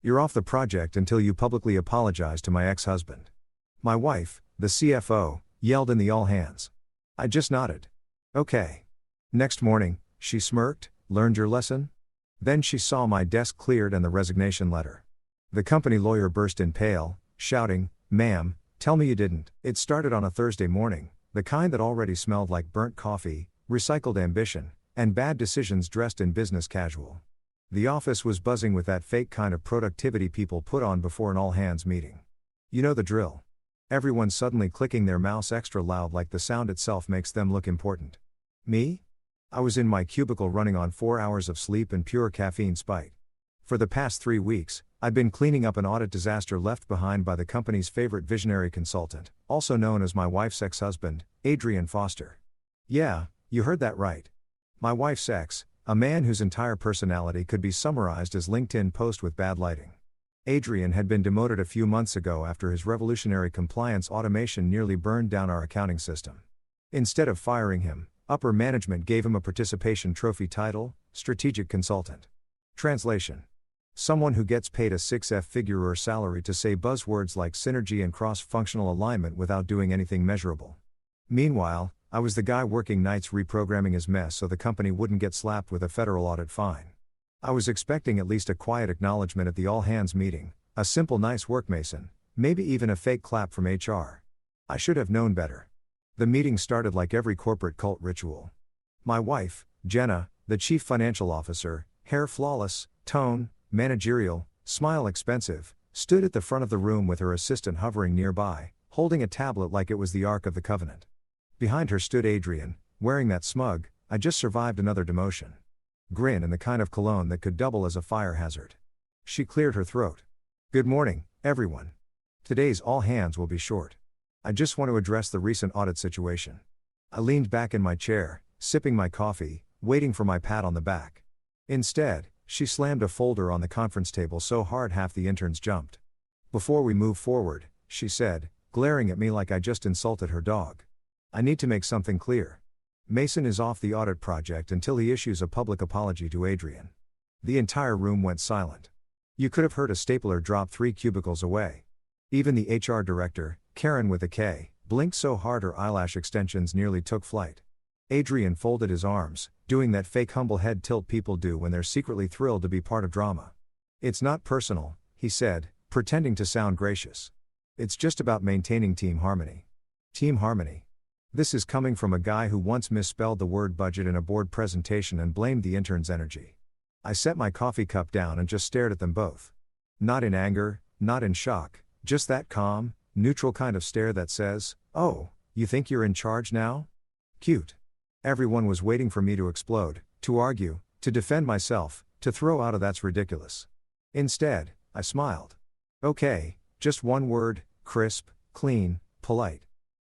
You're off the project until you publicly apologize to my ex-husband. My wife, the CFO, yelled in the all hands. I just nodded. Okay. Next morning, she smirked, learned your lesson? Then she saw my desk cleared and the resignation letter. The company lawyer burst in pale, shouting, "Ma'am, tell me you didn't." It started on a Thursday morning, the kind that already smelled like burnt coffee, recycled ambition, and bad decisions dressed in business casual. The office was buzzing with that fake kind of productivity people put on before an all-hands meeting. You know the drill. Everyone suddenly clicking their mouse extra loud like the sound itself makes them look important. Me? I was in my cubicle running on 4 hours of sleep and pure caffeine spite. For the past 3 weeks, I'd been cleaning up an audit disaster left behind by the company's favorite visionary consultant, also known as my wife's ex-husband, Adrian Foster. Yeah, you heard that right. My wife's ex, a man whose entire personality could be summarized as LinkedIn post with bad lighting. Adrian had been demoted a few months ago after his revolutionary compliance automation nearly burned down our accounting system. Instead of firing him, upper management gave him a participation trophy title, strategic consultant. Translation: someone who gets paid a 6-figure salary to say buzzwords like synergy and cross-functional alignment without doing anything measurable. Meanwhile, I was the guy working nights reprogramming his mess so the company wouldn't get slapped with a federal audit fine. I was expecting at least a quiet acknowledgement at the all-hands meeting, a simple nice work Mason, maybe even a fake clap from HR. I should have known better. The meeting started like every corporate cult ritual. My wife, Jenna, the chief financial officer, hair flawless, tone, managerial, smile expensive, stood at the front of the room with her assistant hovering nearby, holding a tablet like it was the Ark of the Covenant. Behind her stood Adrian, wearing that smug, "I just survived another demotion" grin and the kind of cologne that could double as a fire hazard. She cleared her throat. Good morning, everyone. Today's all hands will be short. I just want to address the recent audit situation. I leaned back in my chair, sipping my coffee, waiting for my pat on the back. Instead, she slammed a folder on the conference table so hard half the interns jumped. Before we move forward, she said, glaring at me like I just insulted her dog. I need to make something clear. Mason is off the audit project until he issues a public apology to Adrian. The entire room went silent. You could have heard a stapler drop 3 cubicles away. Even the HR director, Karen with a K, blinked so hard her eyelash extensions nearly took flight. Adrian folded his arms, doing that fake humble head tilt people do when they're secretly thrilled to be part of drama. It's not personal, he said, pretending to sound gracious. It's just about maintaining team harmony. Team harmony. This is coming from a guy who once misspelled the word budget in a board presentation and blamed the intern's energy. I set my coffee cup down and just stared at them both. Not in anger, not in shock, just that calm, neutral kind of stare that says, "Oh, you think you're in charge now? Cute." Everyone was waiting for me to explode, to argue, to defend myself, to throw out a "that's ridiculous." Instead, I smiled. Okay, just one word, crisp, clean, polite.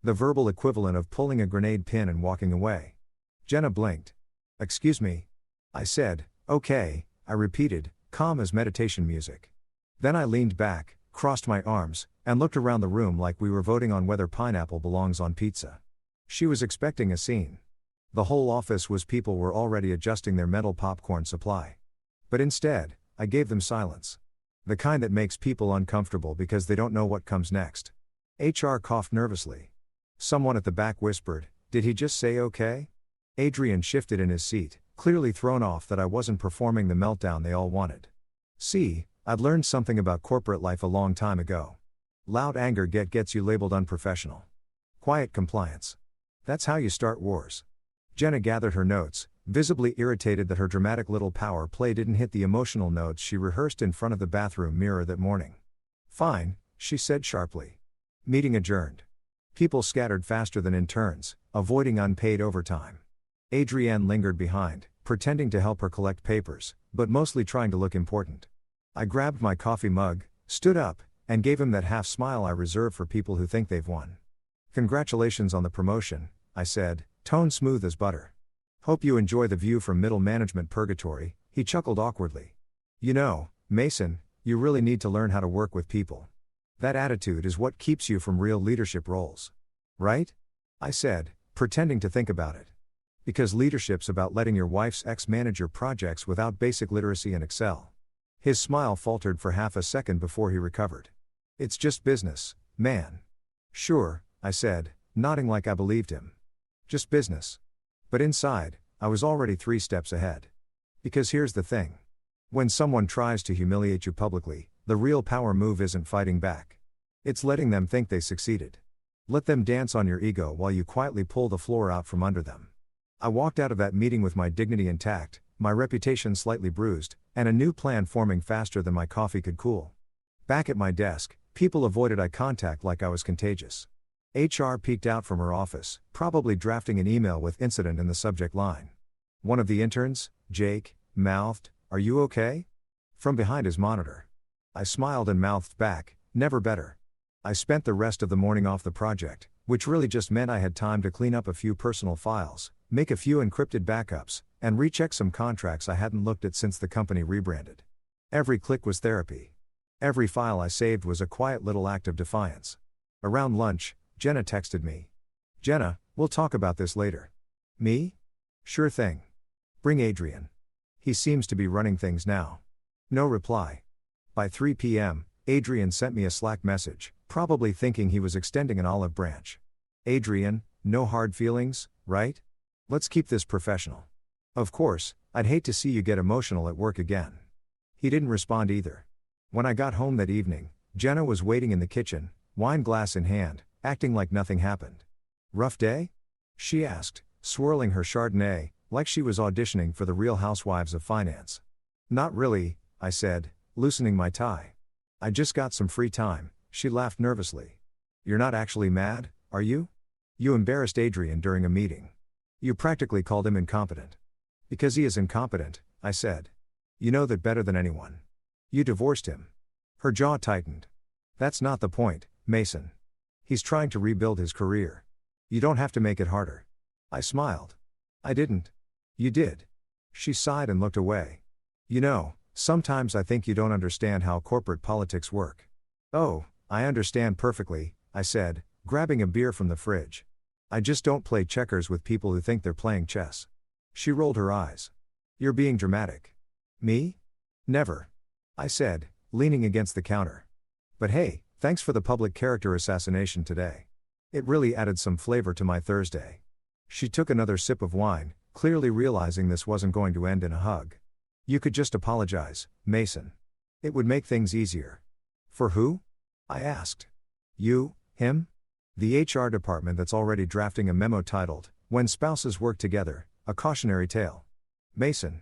The verbal equivalent of pulling a grenade pin and walking away. Jenna blinked. Excuse me. I said, okay, I repeated, calm as meditation music. Then I leaned back, crossed my arms, and looked around the room like we were voting on whether pineapple belongs on pizza. She was expecting a scene. The whole office was people were already adjusting their mental popcorn supply. But instead, I gave them silence. The kind that makes people uncomfortable because they don't know what comes next. HR coughed nervously. Someone at the back whispered, "Did he just say okay?" Adrian shifted in his seat, clearly thrown off that I wasn't performing the meltdown they all wanted. See, I'd learned something about corporate life a long time ago. Loud anger gets you labeled unprofessional. Quiet compliance. That's how you start wars. Jenna gathered her notes, visibly irritated that her dramatic little power play didn't hit the emotional notes she rehearsed in front of the bathroom mirror that morning. Fine, she said sharply. Meeting adjourned. People scattered faster than interns, avoiding unpaid overtime. Adrienne lingered behind, pretending to help her collect papers, but mostly trying to look important. I grabbed my coffee mug, stood up, and gave him that half smile I reserve for people who think they've won. Congratulations on the promotion, I said, tone smooth as butter. Hope you enjoy the view from middle management purgatory, he chuckled awkwardly. You know, Mason, you really need to learn how to work with people. That attitude is what keeps you from real leadership roles. Right? I said, pretending to think about it. Because leadership's about letting your wife's ex-manager projects without basic literacy in Excel. His smile faltered for half a second before he recovered. It's just business, man. Sure, I said, nodding like I believed him. Just business. But inside, I was already 3 steps ahead. Because here's the thing. When someone tries to humiliate you publicly, the real power move isn't fighting back. It's letting them think they succeeded. Let them dance on your ego while you quietly pull the floor out from under them. I walked out of that meeting with my dignity intact, my reputation slightly bruised, and a new plan forming faster than my coffee could cool. Back at my desk, people avoided eye contact like I was contagious. HR peeked out from her office, probably drafting an email with incident in the subject line. One of the interns, Jake, mouthed, "Are you okay?" from behind his monitor. I smiled and mouthed back, "Never better." I spent the rest of the morning off the project, which really just meant I had time to clean up a few personal files, make a few encrypted backups, and recheck some contracts I hadn't looked at since the company rebranded. Every click was therapy. Every file I saved was a quiet little act of defiance. Around lunch, Jenna texted me. "Jenna, we'll talk about this later." "Me? Sure thing. Bring Adrian. He seems to be running things now." No reply. By 3 p.m., Adrian sent me a Slack message, probably thinking he was extending an olive branch. "Adrian, no hard feelings, right? Let's keep this professional. Of course, I'd hate to see you get emotional at work again." He didn't respond either. When I got home that evening, Jenna was waiting in the kitchen, wine glass in hand, acting like nothing happened. "Rough day?" she asked, swirling her Chardonnay, like she was auditioning for the Real Housewives of Finance. "Not really," I said, loosening my tie. "I just got some free time," she laughed nervously. "You're not actually mad, are you? You embarrassed Adrian during a meeting. You practically called him incompetent." "Because he is incompetent," I said. "You know that better than anyone. You divorced him." Her jaw tightened. "That's not the point, Mason. He's trying to rebuild his career. You don't have to make it harder." I smiled. "I didn't." "You did." She sighed and looked away. "You know, sometimes I think you don't understand how corporate politics work." "Oh, I understand perfectly," I said, grabbing a beer from the fridge. "I just don't play checkers with people who think they're playing chess." She rolled her eyes. "You're being dramatic." "Me? Never," I said, leaning against the counter. "But hey, thanks for the public character assassination today. It really added some flavor to my Thursday." She took another sip of wine, clearly realizing this wasn't going to end in a hug. "You could just apologize, Mason. It would make things easier." "For who?" I asked. "You, him? The HR department that's already drafting a memo titled, 'When Spouses Work Together, a Cautionary Tale.' Mason."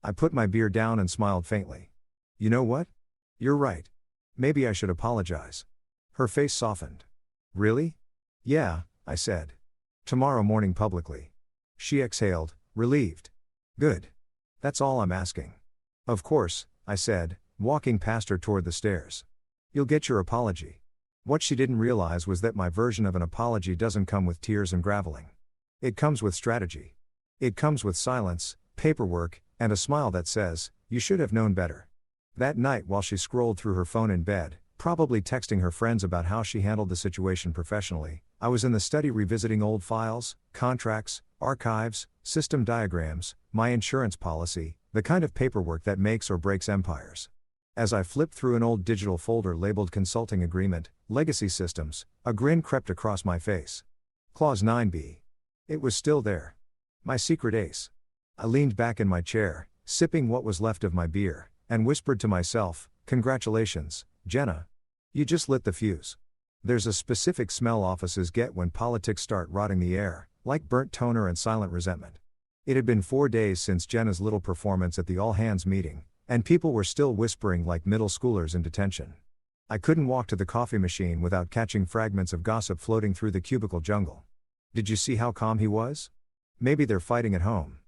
I put my beer down and smiled faintly. "You know what? You're right. Maybe I should apologize." Her face softened. "Really?" "Yeah," I said. "Tomorrow morning publicly." She exhaled, relieved. "Good. That's all I'm asking." "Of course," I said, walking past her toward the stairs. "You'll get your apology." What she didn't realize was that my version of an apology doesn't come with tears and graveling. It comes with strategy. It comes with silence, paperwork, and a smile that says, "You should have known better." That night while she scrolled through her phone in bed, probably texting her friends about how she handled the situation professionally, I was in the study revisiting old files, contracts, archives, system diagrams, my insurance policy, the kind of paperwork that makes or breaks empires. As I flipped through an old digital folder labeled Consulting Agreement, Legacy Systems, a grin crept across my face. Clause 9b. It was still there. My secret ace. I leaned back in my chair, sipping what was left of my beer, and whispered to myself, "Congratulations, Jenna. You just lit the fuse." There's a specific smell offices get when politics start rotting the air, like burnt toner and silent resentment. It had been 4 days since Jenna's little performance at the all-hands meeting, and people were still whispering like middle schoolers in detention. I couldn't walk to the coffee machine without catching fragments of gossip floating through the cubicle jungle. "Did you see how calm he was? Maybe they're fighting at home.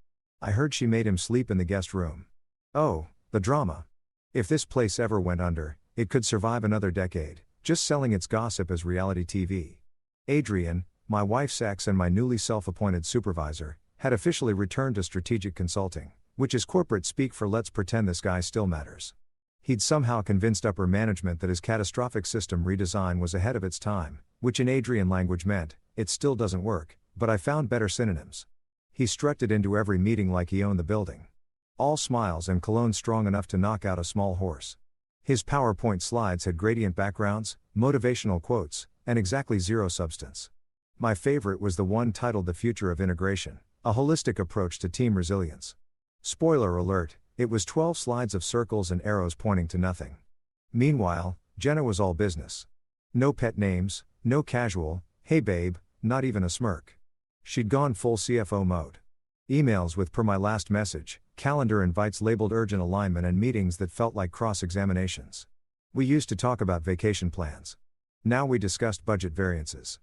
I heard she made him sleep in the guest room." Oh, the drama. If this place ever went under, it could survive another decade, just selling its gossip as reality TV. Adrian, my wife's ex and my newly self-appointed supervisor, had officially returned to strategic consulting, which is corporate speak for "let's pretend this guy still matters." He'd somehow convinced upper management that his catastrophic system redesign was ahead of its time, which in Adrian language meant, "It still doesn't work, but I found better synonyms." He strutted into every meeting like he owned the building. All smiles and cologne strong enough to knock out a small horse. His PowerPoint slides had gradient backgrounds, motivational quotes, and exactly zero substance. My favorite was the one titled The Future of Integration, a holistic approach to team resilience. Spoiler alert, it was 12 slides of circles and arrows pointing to nothing. Meanwhile, Jenna was all business. No pet names, no casual, hey babe, not even a smirk. She'd gone full CFO mode. Emails with per my last message, calendar invites labeled urgent alignment, and meetings that felt like cross-examinations. We used to talk about vacation plans. Now we discussed budget variances.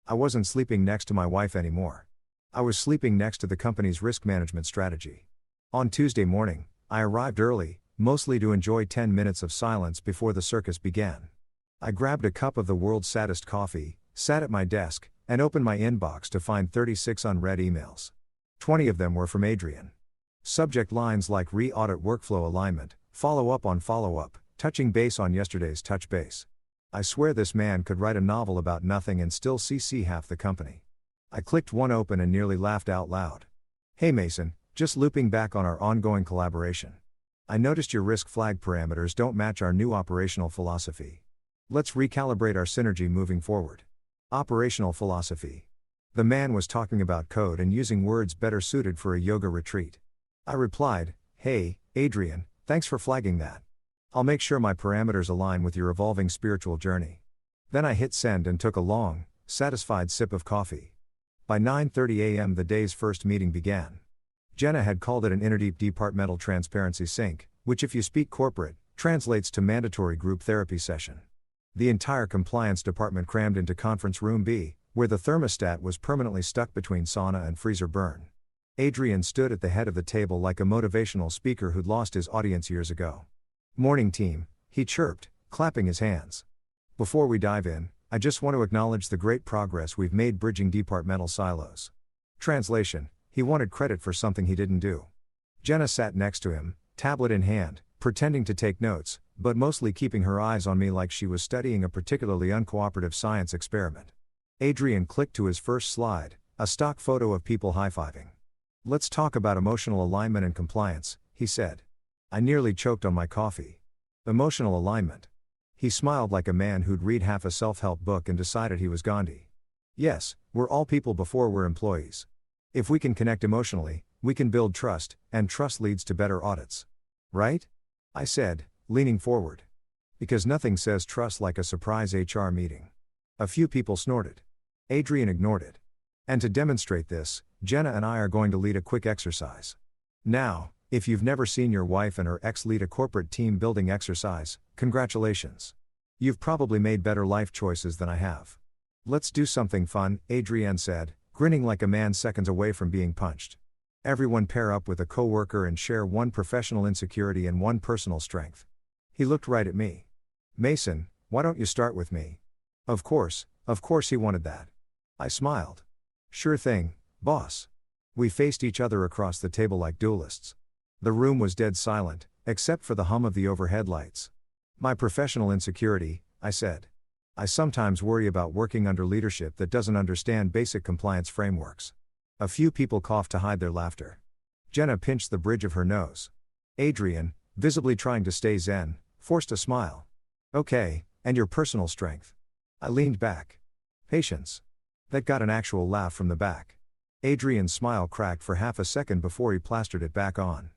I wasn't sleeping next to my wife anymore. I was sleeping next to the company's risk management strategy. On Tuesday morning, I arrived early, mostly to enjoy 10 minutes of silence before the circus began. I grabbed a cup of the world's saddest coffee, sat at my desk, and opened my inbox to find 36 unread emails. 20 of them were from Adrian. Subject lines like re-audit workflow alignment, follow-up on follow-up, touching base on yesterday's touch base. I swear this man could write a novel about nothing and still CC half the company. I clicked one open and nearly laughed out loud. Hey Mason, just looping back on our ongoing collaboration. I noticed your risk flag parameters don't match our new operational philosophy. Let's recalibrate our synergy moving forward. Operational philosophy. The man was talking about code and using words better suited for a yoga retreat. I replied, hey, Adrian, thanks for flagging that. I'll make sure my parameters align with your evolving spiritual journey. Then I hit send and took a long, satisfied sip of coffee. By 9:30 a.m. the day's first meeting began. Jenna had called it an interdeep departmental transparency sync, which if you speak corporate, translates to mandatory group therapy session. The entire compliance department crammed into conference room B, where the thermostat was permanently stuck between sauna and freezer burn. Adrian stood at the head of the table like a motivational speaker who'd lost his audience years ago. Morning team, he chirped, clapping his hands. Before we dive in, I just want to acknowledge the great progress we've made bridging departmental silos. Translation, he wanted credit for something he didn't do. Jenna sat next to him, tablet in hand, pretending to take notes, but mostly keeping her eyes on me like she was studying a particularly uncooperative science experiment. Adrian clicked to his first slide, a stock photo of people high-fiving. Let's talk about emotional alignment and compliance, he said. I nearly choked on my coffee. Emotional alignment. He smiled like a man who'd read half a self-help book and decided he was Gandhi. Yes, we're all people before we're employees. If we can connect emotionally, we can build trust, and trust leads to better audits. Right? I said, leaning forward. Because nothing says trust like a surprise HR meeting. A few people snorted. Adrian ignored it. And to demonstrate this, Jenna and I are going to lead a quick exercise. Now, if you've never seen your wife and her ex lead a corporate team building exercise, congratulations. You've probably made better life choices than I have. Let's do something fun, Adrian said, grinning like a man seconds away from being punched. Everyone pair up with a coworker and share one professional insecurity and one personal strength. He looked right at me. Mason, why don't you start with me? Of course he wanted that. I smiled. Sure thing, boss. We faced each other across the table like duelists. The room was dead silent, except for the hum of the overhead lights. My professional insecurity, I said. I sometimes worry about working under leadership that doesn't understand basic compliance frameworks. A few people coughed to hide their laughter. Jenna pinched the bridge of her nose. Adrian, visibly trying to stay zen, forced a smile. Okay, and your personal strength. I leaned back. Patience. That got an actual laugh from the back. Adrian's smile cracked for half a second before he plastered it back on.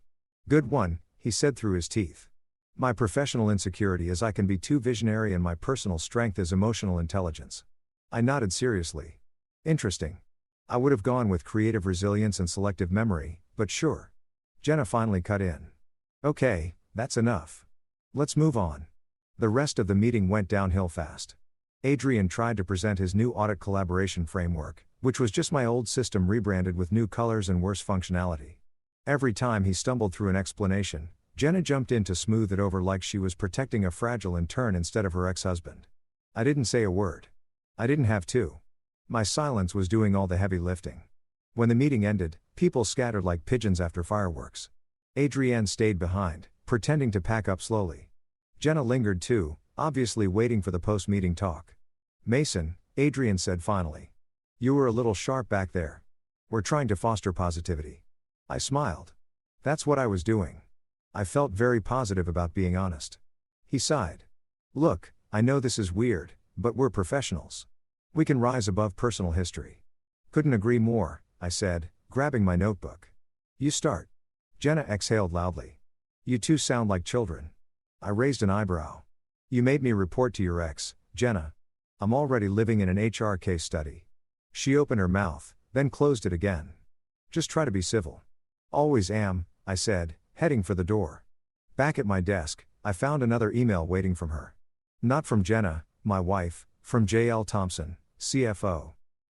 Good one, he said through his teeth. My professional insecurity is I can be too visionary and my personal strength is emotional intelligence. I nodded seriously. Interesting. I would have gone with creative resilience and selective memory, but sure. Jenna finally cut in. Okay, that's enough. Let's move on. The rest of the meeting went downhill fast. Adrian tried to present his new audit collaboration framework, which was just my old system rebranded with new colors and worse functionality. Every time he stumbled through an explanation, Jenna jumped in to smooth it over like she was protecting a fragile intern instead of her ex-husband. I didn't say a word. I didn't have to. My silence was doing all the heavy lifting. When the meeting ended, people scattered like pigeons after fireworks. Adrienne stayed behind, pretending to pack up slowly. Jenna lingered too, obviously waiting for the post-meeting talk. Mason, Adrian said finally. You were a little sharp back there. We're trying to foster positivity. I smiled. That's what I was doing. I felt very positive about being honest. He sighed. Look, I know this is weird, but we're professionals. We can rise above personal history. Couldn't agree more, I said, grabbing my notebook. You start. Jenna exhaled loudly. You two sound like children. I raised an eyebrow. You made me report to your ex, Jenna. I'm already living in an HR case study. She opened her mouth, then closed it again. Just try to be civil. Always am, I said, heading for the door. Back at my desk, I found another email waiting from her. Not from Jenna, my wife, from J.L. Thompson, CFO.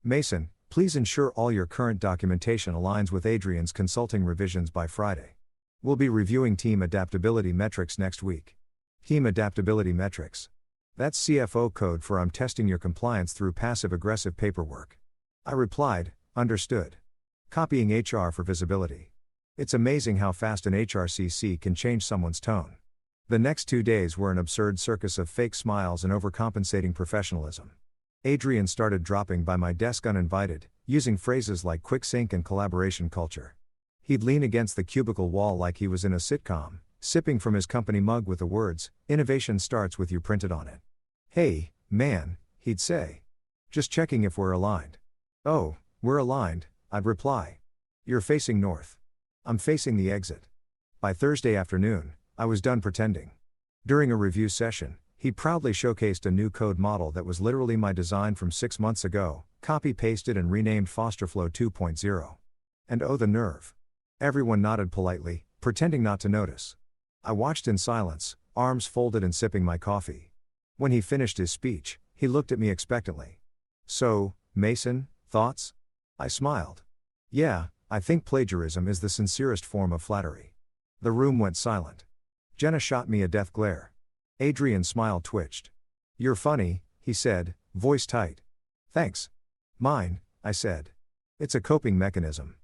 Mason, please ensure all your current documentation aligns with Adrian's consulting revisions by Friday. We'll be reviewing team adaptability metrics next week. Team adaptability metrics. That's CFO code for I'm testing your compliance through passive-aggressive paperwork. I replied, understood. Copying HR for visibility. It's amazing how fast an HRCC can change someone's tone. The next 2 days were an absurd circus of fake smiles and overcompensating professionalism. Adrian started dropping by my desk uninvited, using phrases like quick sync and collaboration culture. He'd lean against the cubicle wall like he was in a sitcom, sipping from his company mug with the words, "Innovation starts with you" printed on it. Hey, man, he'd say. Just checking if we're aligned. Oh, we're aligned, I'd reply. You're facing north. I'm facing the exit. By Thursday afternoon, I was done pretending. During a review session, he proudly showcased a new code model that was literally my design from 6 months ago, copy-pasted and renamed Fosterflow 2.0. And oh, the nerve. Everyone nodded politely, pretending not to notice. I watched in silence, arms folded and sipping my coffee. When he finished his speech, he looked at me expectantly. So, Mason, thoughts? I smiled. Yeah, I think plagiarism is the sincerest form of flattery. The room went silent. Jenna shot me a death glare. Adrian's smile twitched. You're funny, he said, voice tight. Thanks. Mine, I said. It's a coping mechanism.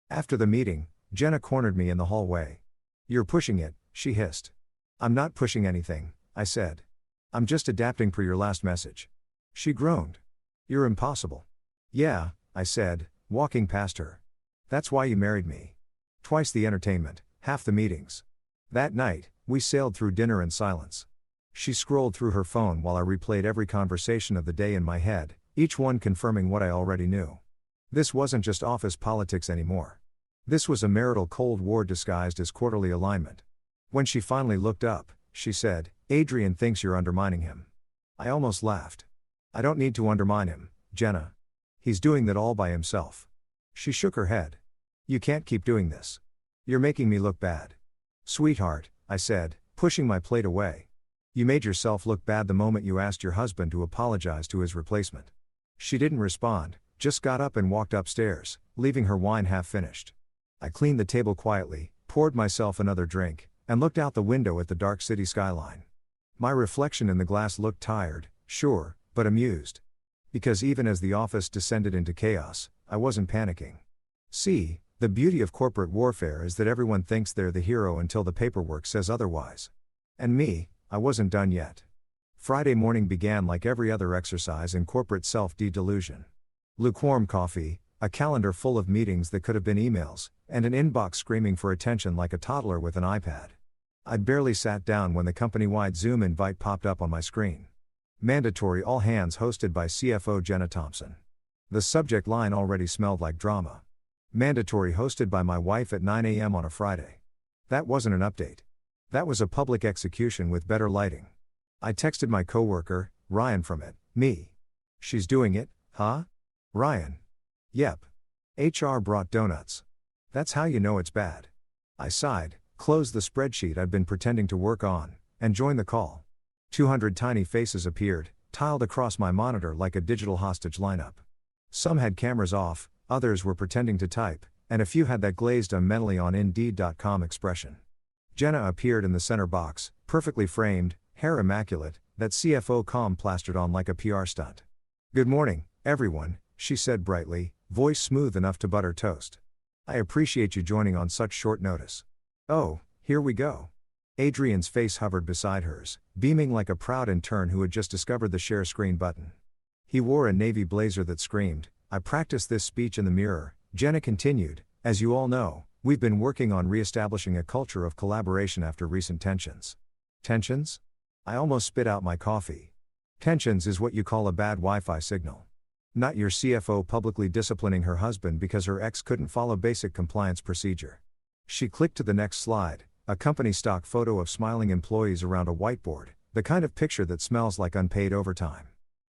After the meeting, Jenna cornered me in the hallway. You're pushing it, she hissed. I'm not pushing anything, I said. I'm just adapting per your last message. She groaned. You're impossible. Yeah, I said, walking past her. That's why you married me. Twice the entertainment, half the meetings. That night, we sailed through dinner in silence. She scrolled through her phone while I replayed every conversation of the day in my head, each one confirming what I already knew. This wasn't just office politics anymore. This was a marital Cold War disguised as quarterly alignment. When she finally looked up, she said, Adrian thinks you're undermining him. I almost laughed. I don't need to undermine him, Jenna. He's doing that all by himself. She shook her head. You can't keep doing this. You're making me look bad. Sweetheart, I said, pushing my plate away. You made yourself look bad the moment you asked your husband to apologize to his replacement. She didn't respond, just got up and walked upstairs, leaving her wine half finished. I cleaned the table quietly, poured myself another drink, and looked out the window at the dark city skyline. My reflection in the glass looked tired, sure, but amused. Because even as the office descended into chaos, I wasn't panicking. See, the beauty of corporate warfare is that everyone thinks they're the hero until the paperwork says otherwise. And me, I wasn't done yet. Friday morning began like every other exercise in corporate self-delusion. Lukewarm coffee, a calendar full of meetings that could have been emails, and an inbox screaming for attention like a toddler with an iPad. I'd barely sat down when the company-wide Zoom invite popped up on my screen. Mandatory all hands hosted by CFO Jenna Thompson. The subject line already smelled like drama. Mandatory hosted by my wife at 9 a.m. on a Friday. That wasn't an update. That was a public execution with better lighting. I texted my coworker, Ryan from it, me. She's doing it, huh? Ryan. Yep. HR brought donuts. That's how you know it's bad. I sighed, closed the spreadsheet I'd been pretending to work on, and joined the call. 200 tiny faces appeared, tiled across my monitor like a digital hostage lineup. Some had cameras off, others were pretending to type, and a few had that glazed "I'm mentally on Indeed.com" expression. Jenna appeared in the center box, perfectly framed, hair immaculate, that CFO calm plastered on like a PR stunt. Good morning, everyone, she said brightly, voice smooth enough to butter toast. I appreciate you joining on such short notice. Oh, here we go. Adrian's face hovered beside hers, beaming like a proud intern who had just discovered the share screen button. He wore a navy blazer that screamed, I practiced this speech in the mirror, Jenna continued, as you all know, We've been working on re-establishing a culture of collaboration after recent tensions. Tensions? I almost spit out my coffee. Tensions is what you call a bad Wi-Fi signal. Not your CFO publicly disciplining her husband because her ex couldn't follow basic compliance procedure. She clicked to the next slide, a company stock photo of smiling employees around a whiteboard, the kind of picture that smells like unpaid overtime.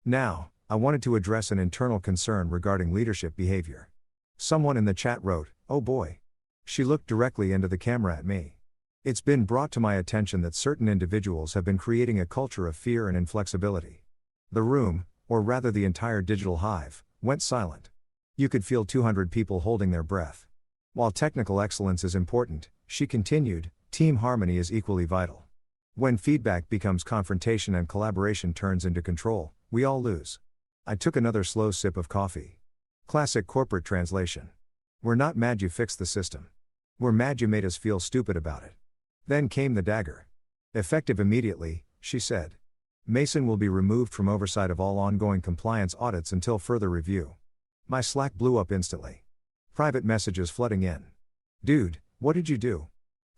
Now, I wanted to address an internal concern regarding leadership behavior. Someone in the chat wrote, "Oh boy." She looked directly into the camera at me. It's been brought to my attention that certain individuals have been creating a culture of fear and inflexibility. The room, or rather the entire digital hive, went silent. You could feel 200 people holding their breath. While technical excellence is important, she continued, team harmony is equally vital. When feedback becomes confrontation and collaboration turns into control, we all lose. I took another slow sip of coffee. Classic corporate translation. We're not mad you fixed the system. We're mad you made us feel stupid about it. Then came the dagger. Effective immediately, she said. Mason will be removed from oversight of all ongoing compliance audits until further review. My Slack blew up instantly. Private messages flooding in. Dude, what did you do?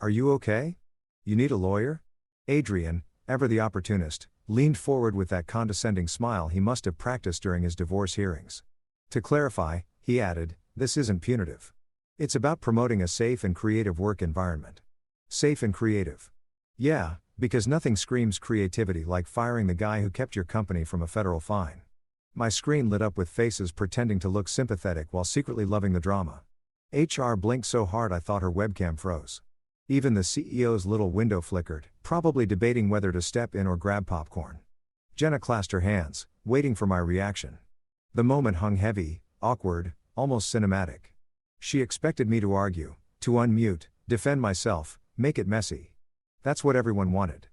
Are you okay? You need a lawyer? Adrian, ever the opportunist, leaned forward with that condescending smile he must have practiced during his divorce hearings. To clarify, he added, this isn't punitive. It's about promoting a safe and creative work environment. Safe and creative. Yeah, because nothing screams creativity like firing the guy who kept your company from a federal fine. My screen lit up with faces pretending to look sympathetic while secretly loving the drama. HR blinked so hard I thought her webcam froze. Even the CEO's little window flickered, probably debating whether to step in or grab popcorn. Jenna clasped her hands, waiting for my reaction. The moment hung heavy, awkward, almost cinematic. She expected me to argue, to unmute, defend myself, make it messy. That's what everyone wanted.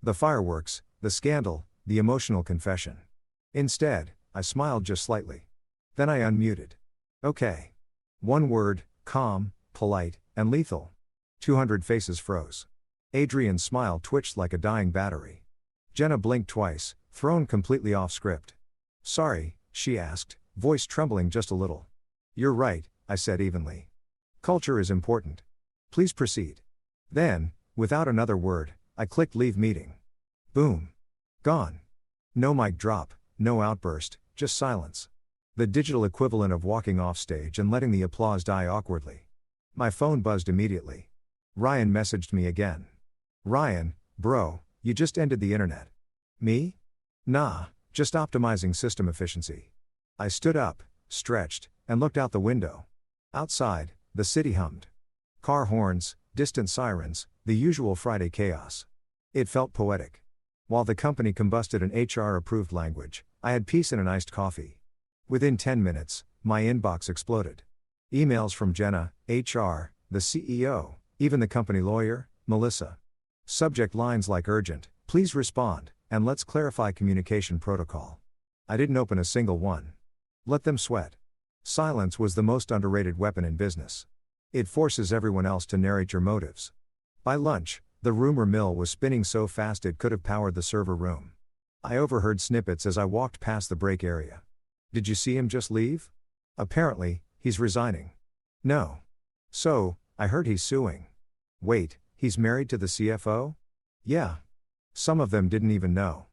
The fireworks, the scandal, the emotional confession. Instead, I smiled just slightly. Then I unmuted. Okay. One word, calm, polite, and lethal. 200 faces froze. Adrian's smile twitched like a dying battery. Jenna blinked twice, thrown completely off script. Sorry, she asked, voice trembling just a little. You're right, I said evenly. Culture is important. Please proceed. Then, without another word, I clicked leave meeting. Boom. Gone. No mic drop, no outburst, just silence. The digital equivalent of walking off stage and letting the applause die awkwardly. My phone buzzed immediately. Ryan messaged me again. Ryan, bro, you just ended the internet. Me? Nah, just optimizing system efficiency. I stood up, stretched, and looked out the window. Outside, the city hummed. Car horns, distant sirens, the usual Friday chaos. It felt poetic. While the company combusted an HR-approved language, I had peace and an iced coffee. Within 10 minutes, my inbox exploded. Emails from Jenna, HR, the CEO, even the company lawyer, Melissa. Subject lines like urgent, please respond, and let's clarify communication protocol. I didn't open a single one. Let them sweat. Silence was the most underrated weapon in business. It forces everyone else to narrate your motives. By lunch, the rumor mill was spinning so fast it could have powered the server room. I overheard snippets as I walked past the break area. Did you see him just leave? Apparently, he's resigning. No. So, I heard he's suing. Wait, he's married to the CFO? Yeah. Some of them didn't even know.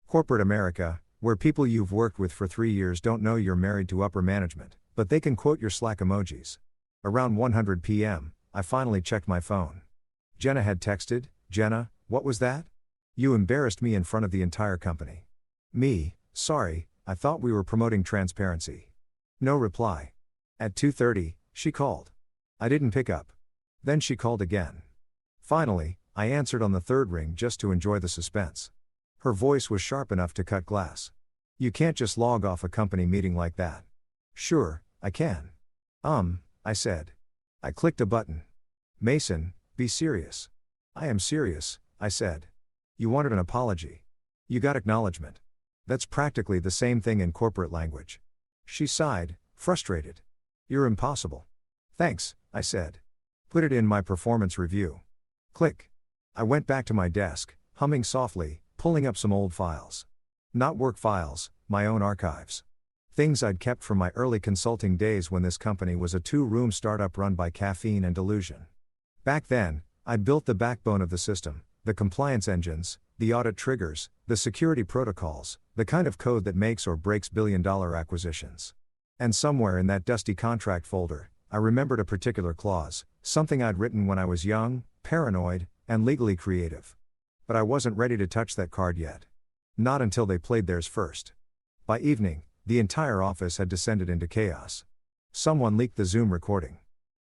Corporate America, where people you've worked with for 3 years don't know you're married to upper management, but they can quote your Slack emojis. Around 100 p.m., I finally checked my phone. Jenna had texted, Jenna, what was that? You embarrassed me in front of the entire company. Me, sorry, I thought we were promoting transparency. No reply. At 2:30, she called. I didn't pick up. Then she called again. Finally, I answered on the third ring just to enjoy the suspense. Her voice was sharp enough to cut glass. You can't just log off a company meeting like that. Sure, I can. I said. I clicked a button. Mason, be serious. I am serious, I said. You wanted an apology. You got acknowledgement. That's practically the same thing in corporate language. She sighed, frustrated. You're impossible. Thanks, I said. Put it in my performance review. Click. I went back to my desk, humming softly, pulling up some old files. Not work files, my own archives. Things I'd kept from my early consulting days when this company was a 2-room startup run by caffeine and delusion. Back then, I'd built the backbone of the system, the compliance engines, the audit triggers, the security protocols, the kind of code that makes or breaks billion-dollar acquisitions. And somewhere in that dusty contract folder, I remembered a particular clause, something I'd written when I was young, paranoid, and legally creative. But I wasn't ready to touch that card yet. Not until they played theirs first. By evening, the entire office had descended into chaos. Someone leaked the Zoom recording.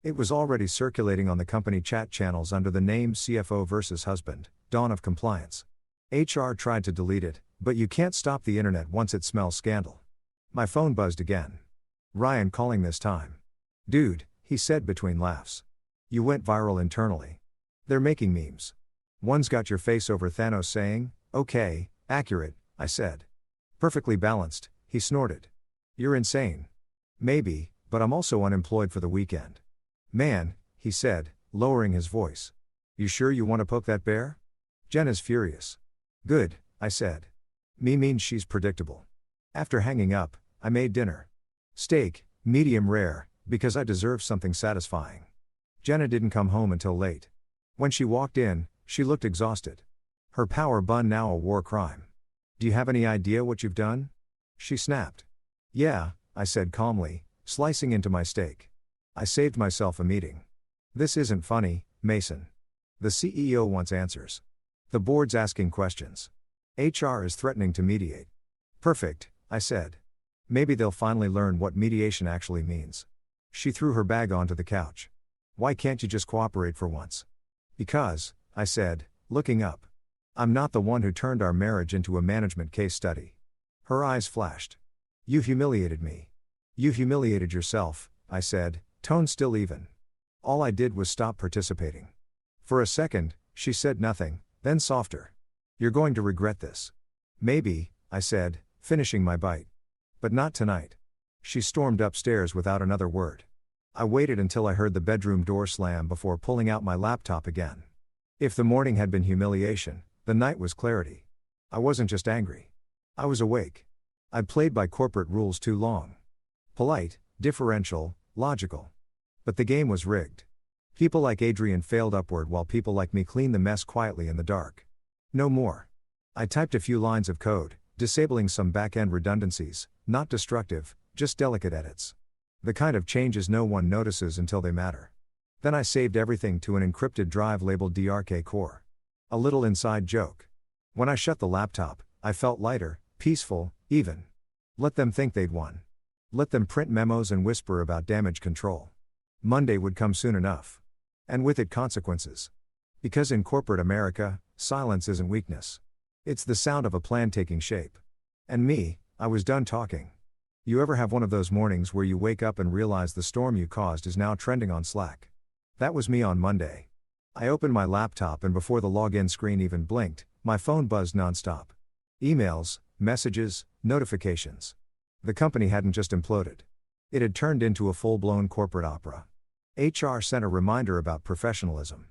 It was already circulating on the company chat channels under the name CFO versus Husband, Dawn of Compliance. HR tried to delete it, but you can't stop the internet once it smells scandal. My phone buzzed again. Ryan calling this time. "Dude," he said between laughs. "You went viral internally. They're making memes. One's got your face over Thanos saying, 'Okay, accurate,'" I said. "Perfectly balanced," he snorted. "You're insane." "Maybe, but I'm also unemployed for the weekend." "Man," he said, lowering his voice. "You sure you want to poke that bear?" "Jen is furious." "Good," I said. Me means she's predictable. After hanging up, I made dinner. Steak, medium rare, because I deserve something satisfying. Jenna didn't come home until late. When she walked in, she looked exhausted. Her power bun now a war crime. "Do you have any idea what you've done?" she snapped. "Yeah," I said calmly, slicing into my steak. "I saved myself a meeting." "This isn't funny, Mason. The CEO wants answers. The board's asking questions. HR is threatening to mediate." "Perfect," I said. "Maybe they'll finally learn what mediation actually means." She threw her bag onto the couch. "Why can't you just cooperate for once?" "Because," I said, looking up. "I'm not the one who turned our marriage into a management case study." Her eyes flashed. "You've humiliated me." "You've humiliated yourself," I said, tone still even. "All I did was stop participating." For a second, she said nothing, then softer. "You're going to regret this." "Maybe," I said, finishing my bite. "But not tonight." She stormed upstairs without another word. I waited until I heard the bedroom door slam before pulling out my laptop again. If the morning had been humiliation, the night was clarity. I wasn't just angry. I was awake. I'd played by corporate rules too long. Polite, differential, logical. But the game was rigged. People like Adrian failed upward while people like me cleaned the mess quietly in the dark. No more. I typed a few lines of code, disabling some back-end redundancies, not destructive, just delicate edits. The kind of changes no one notices until they matter. Then I saved everything to an encrypted drive labeled DRK Core. A little inside joke. When I shut the laptop, I felt lighter, peaceful, even. Let them think they'd won. Let them print memos and whisper about damage control. Monday would come soon enough. And with it consequences. Because in corporate America, silence isn't weakness. It's the sound of a plan taking shape. And me, I was done talking. You ever have one of those mornings where you wake up and realize the storm you caused is now trending on Slack? That was me on Monday. I opened my laptop and before the login screen even blinked, my phone buzzed nonstop. Emails, messages, notifications. The company hadn't just imploded. It had turned into a full-blown corporate opera. HR sent a reminder about professionalism.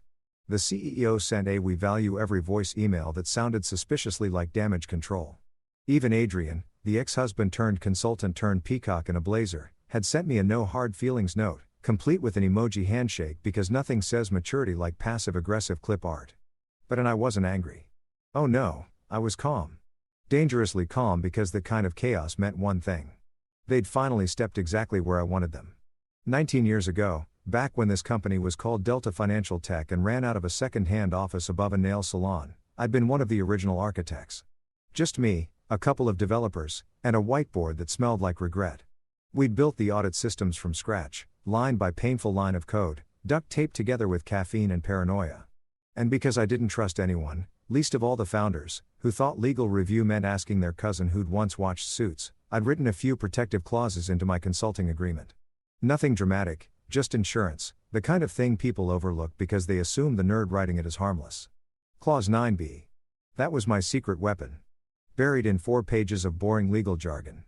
The CEO sent a "we value every voice" email that sounded suspiciously like damage control. Even Adrian, the ex-husband turned consultant turned peacock in a blazer, had sent me a no hard feelings note, complete with an emoji handshake because nothing says maturity like passive-aggressive clip art. But I wasn't angry. Oh no, I was calm. Dangerously calm because that kind of chaos meant one thing. They'd finally stepped exactly where I wanted them. 19 years ago, back when this company was called Delta Financial Tech and ran out of a second-hand office above a nail salon, I'd been one of the original architects. Just me, a couple of developers, and a whiteboard that smelled like regret. We'd built the audit systems from scratch, line by painful line of code, duct taped together with caffeine and paranoia. And because I didn't trust anyone, least of all the founders, who thought legal review meant asking their cousin who'd once watched Suits, I'd written a few protective clauses into my consulting agreement. Nothing dramatic, just insurance, the kind of thing people overlook because they assume the nerd writing it is harmless. Clause 9b. That was my secret weapon. Buried in 4 pages of boring legal jargon.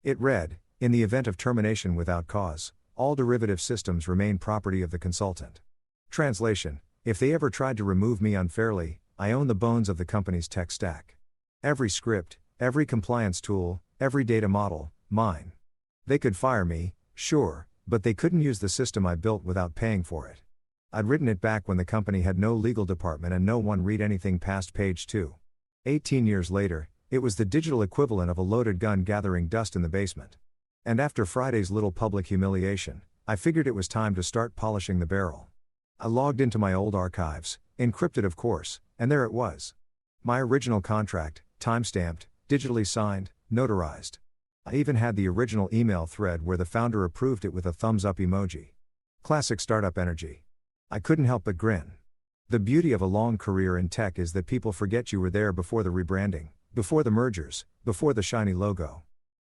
It read, in the event of termination without cause, all derivative systems remain property of the consultant. Translation, if they ever tried to remove me unfairly, I own the bones of the company's tech stack. Every script, every compliance tool, every data model, mine. They could fire me, sure, but they couldn't use the system I built without paying for it. I'd written it back when the company had no legal department and no one read anything past page 2. 18 years later, it was the digital equivalent of a loaded gun gathering dust in the basement. And after Friday's little public humiliation, I figured it was time to start polishing the barrel. I logged into my old archives, encrypted of course, and there it was. My original contract, time-stamped, digitally signed, notarized. I even had the original email thread where the founder approved it with a thumbs-up emoji. Classic startup energy. I couldn't help but grin. The beauty of a long career in tech is that people forget you were there before the rebranding, before the mergers, before the shiny logo.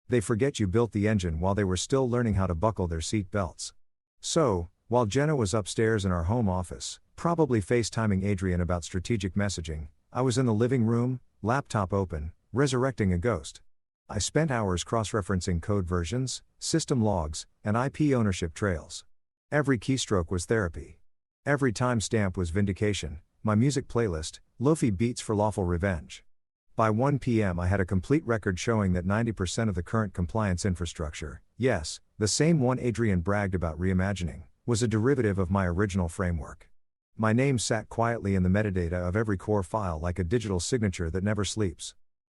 They forget you built the engine while they were still learning how to buckle their seat belts. So, while Jenna was upstairs in our home office, probably FaceTiming Adrian about strategic messaging, I was in the living room, laptop open, resurrecting a ghost. I spent hours cross-referencing code versions, system logs, and IP ownership trails. Every keystroke was therapy. Every timestamp was vindication, my music playlist, Lo-fi beats for lawful revenge. By 1 p.m. I had a complete record showing that 90% of the current compliance infrastructure, yes, the same one Adrian bragged about reimagining, was a derivative of my original framework. My name sat quietly in the metadata of every core file like a digital signature that never sleeps.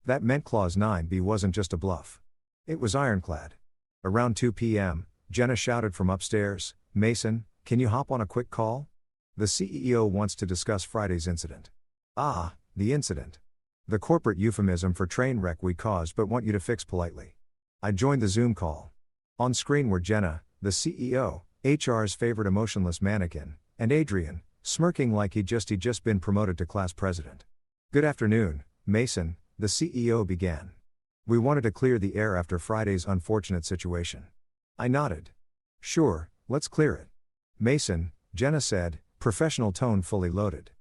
That meant Clause 9b wasn't just a bluff. It was ironclad. Around 2 p.m., Jenna shouted from upstairs, "Mason, can you hop on a quick call? The CEO wants to discuss Friday's incident." Ah, the incident. The corporate euphemism for train wreck we caused but want you to fix politely. I joined the Zoom call. On screen were Jenna, the CEO, HR's favorite emotionless mannequin, and Adrian, smirking like he'd just been promoted to class president. "Good afternoon, Mason," the CEO began. "We wanted to clear the air after Friday's unfortunate situation." I nodded. "Sure, let's clear it." "Mason," Jenna said, professional tone fully loaded.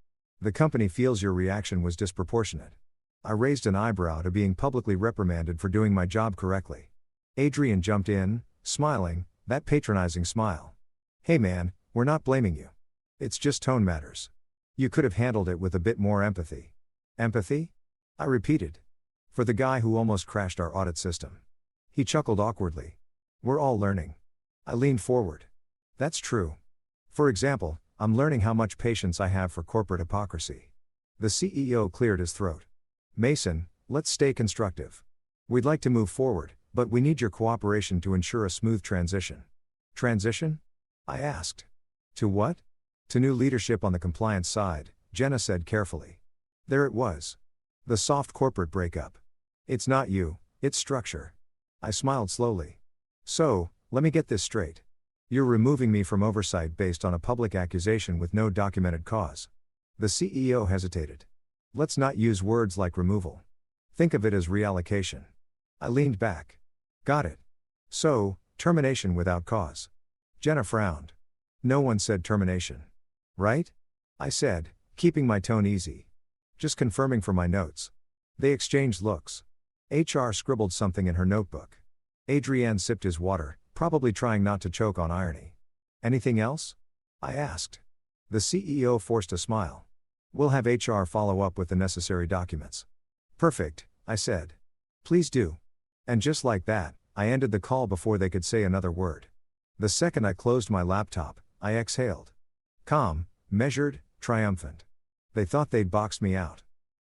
"The company feels your reaction was disproportionate." I raised an eyebrow to being publicly reprimanded for doing my job correctly. Adrian jumped in, smiling, that patronizing smile. "Hey man, we're not blaming you. It's just tone matters. You could have handled it with a bit more empathy." "Empathy?" I repeated. "For the guy who almost crashed our audit system." He chuckled awkwardly. "We're all learning." I leaned forward. "That's true. For example, I'm learning how much patience I have for corporate hypocrisy." The CEO cleared his throat. "Mason, let's stay constructive. We'd like to move forward, but we need your cooperation to ensure a smooth transition." "Transition?" I asked. "To what?" "To new leadership on the compliance side," Jenna said carefully. There it was. The soft corporate breakup. "It's not you, it's structure." I smiled slowly. "So, let me get this straight. You're removing me from oversight based on a public accusation with no documented cause." The CEO hesitated. "Let's not use words like removal. Think of it as reallocation." I leaned back. "Got it. So, termination without cause." Jenna frowned. "No one said termination. Right?" I said, keeping my tone easy. "Just confirming for my notes." They exchanged looks. HR scribbled something in her notebook. Adrian sipped his water, probably trying not to choke on irony. "Anything else?" I asked. The CEO forced a smile. "We'll have HR follow up with the necessary documents." "Perfect," I said. "Please do." And just like that, I ended the call before they could say another word. The second I closed my laptop, I exhaled. Calm, measured, triumphant. They thought they'd boxed me out.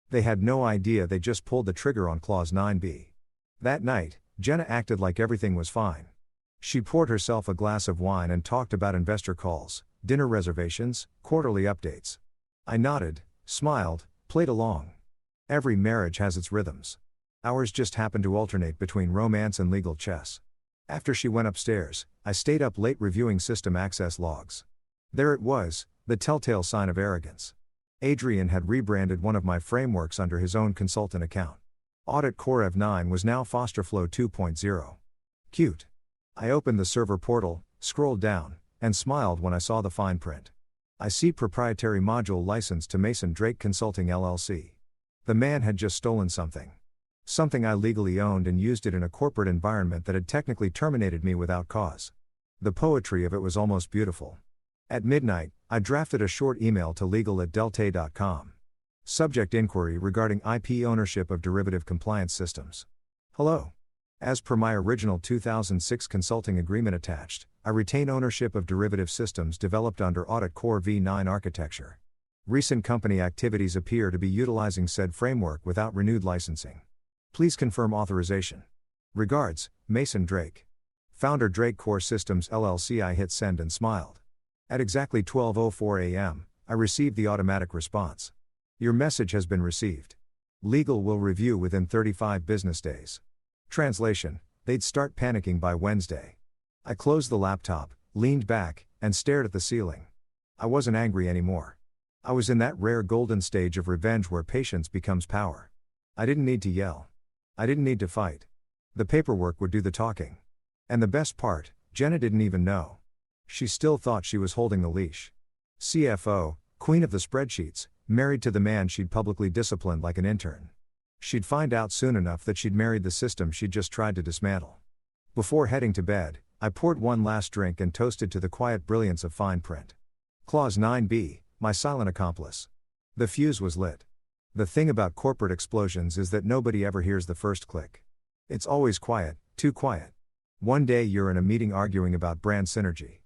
They had no idea they just pulled the trigger on Clause 9b. That night, Jenna acted like everything was fine. She poured herself a glass of wine and talked about investor calls, dinner reservations, quarterly updates. I nodded, smiled, played along. Every marriage has its rhythms. Ours just happened to alternate between romance and legal chess. After she went upstairs, I stayed up late reviewing system access logs. There it was, the telltale sign of arrogance. Adrian had rebranded one of my frameworks under his own consultant account. Audit Core F9 was now FosterFlow 2.0. Cute. I opened the server portal, scrolled down, and smiled when I saw the fine print. I see proprietary module licensed to Mason Drake Consulting LLC. The man had just stolen something. Something I legally owned and used it in a corporate environment that had technically terminated me without cause. The poetry of it was almost beautiful. At midnight, I drafted a short email to legal@delta.com. Subject: inquiry regarding IP ownership of derivative compliance systems. Hello. As per my original 2006 consulting agreement attached, I retain ownership of derivative systems developed under Audit Core v9 architecture. Recent company activities appear to be utilizing said framework without renewed licensing. Please confirm authorization. Regards, Mason Drake. Founder Drake Core Systems LLC. I hit send and smiled. At exactly 12:04 a.m., I received the automatic response. Your message has been received. Legal will review within 35 business days. Translation: they'd start panicking by Wednesday. I closed the laptop, leaned back, and stared at the ceiling. I wasn't angry anymore. I was in that rare golden stage of revenge where patience becomes power. I didn't need to yell. I didn't need to fight. The paperwork would do the talking. And the best part, Jenna didn't even know. She still thought she was holding the leash. CFO, queen of the spreadsheets, married to the man she'd publicly disciplined like an intern. She'd find out soon enough that she'd married the system she'd just tried to dismantle. Before heading to bed, I poured one last drink and toasted to the quiet brilliance of fine print. Clause 9b, my silent accomplice. The fuse was lit. The thing about corporate explosions is that nobody ever hears the first click. It's always quiet, too quiet. One day you're in a meeting arguing about brand synergy.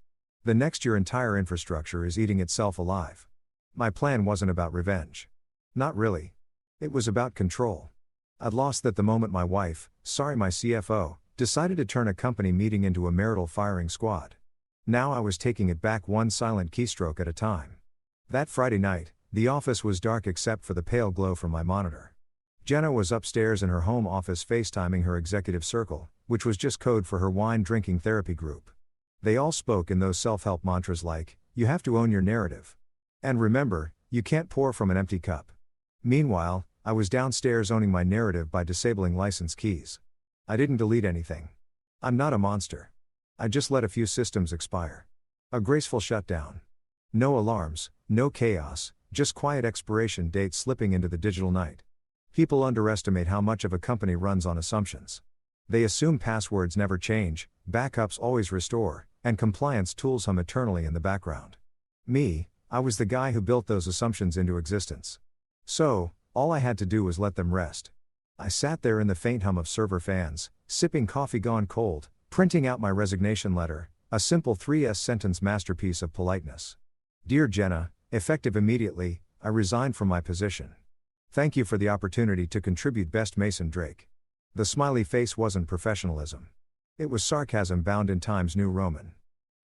The next your entire infrastructure is eating itself alive. My plan wasn't about revenge. Not really. It was about control. I'd lost that the moment my wife, my CFO, decided to turn a company meeting into a marital firing squad. Now I was taking it back one silent keystroke at a time. That Friday night, the office was dark except for the pale glow from my monitor. Jenna was upstairs in her home office FaceTiming her executive circle, which was just code for her wine-drinking therapy group. They all spoke in those self-help mantras like, you have to own your narrative. And remember, you can't pour from an empty cup. Meanwhile, I was downstairs owning my narrative by disabling license keys. I didn't delete anything. I'm not a monster. I just let a few systems expire. A graceful shutdown. No alarms, no chaos, just quiet expiration dates slipping into the digital night. People underestimate how much of a company runs on assumptions. They assume passwords never change, backups always restore, and compliance tools hum eternally in the background. Me, I was the guy who built those assumptions into existence. So, all I had to do was let them rest. I sat there in the faint hum of server fans, sipping coffee gone cold, printing out my resignation letter, a simple 3S sentence masterpiece of politeness. Dear Jenna, effective immediately, I resigned from my position. Thank you for the opportunity to contribute. Best Mason Drake. The smiley face wasn't professionalism. It was sarcasm bound in Times New Roman.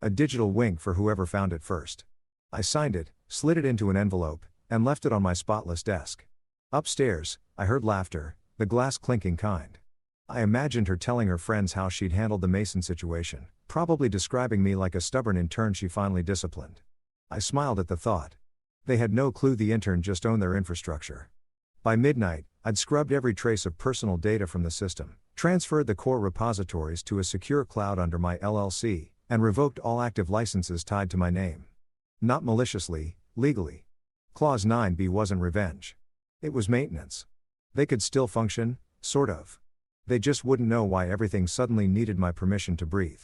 A digital wink for whoever found it first. I signed it, slid it into an envelope, and left it on my spotless desk. Upstairs, I heard laughter, the glass clinking kind. I imagined her telling her friends how she'd handled the Mason situation, probably describing me like a stubborn intern she finally disciplined. I smiled at the thought. They had no clue the intern just owned their infrastructure. By midnight, I'd scrubbed every trace of personal data from the system, transferred the core repositories to a secure cloud under my LLC, and revoked all active licenses tied to my name. Not maliciously, legally. Clause 9b wasn't revenge. It was maintenance. They could still function, sort of. They just wouldn't know why everything suddenly needed my permission to breathe.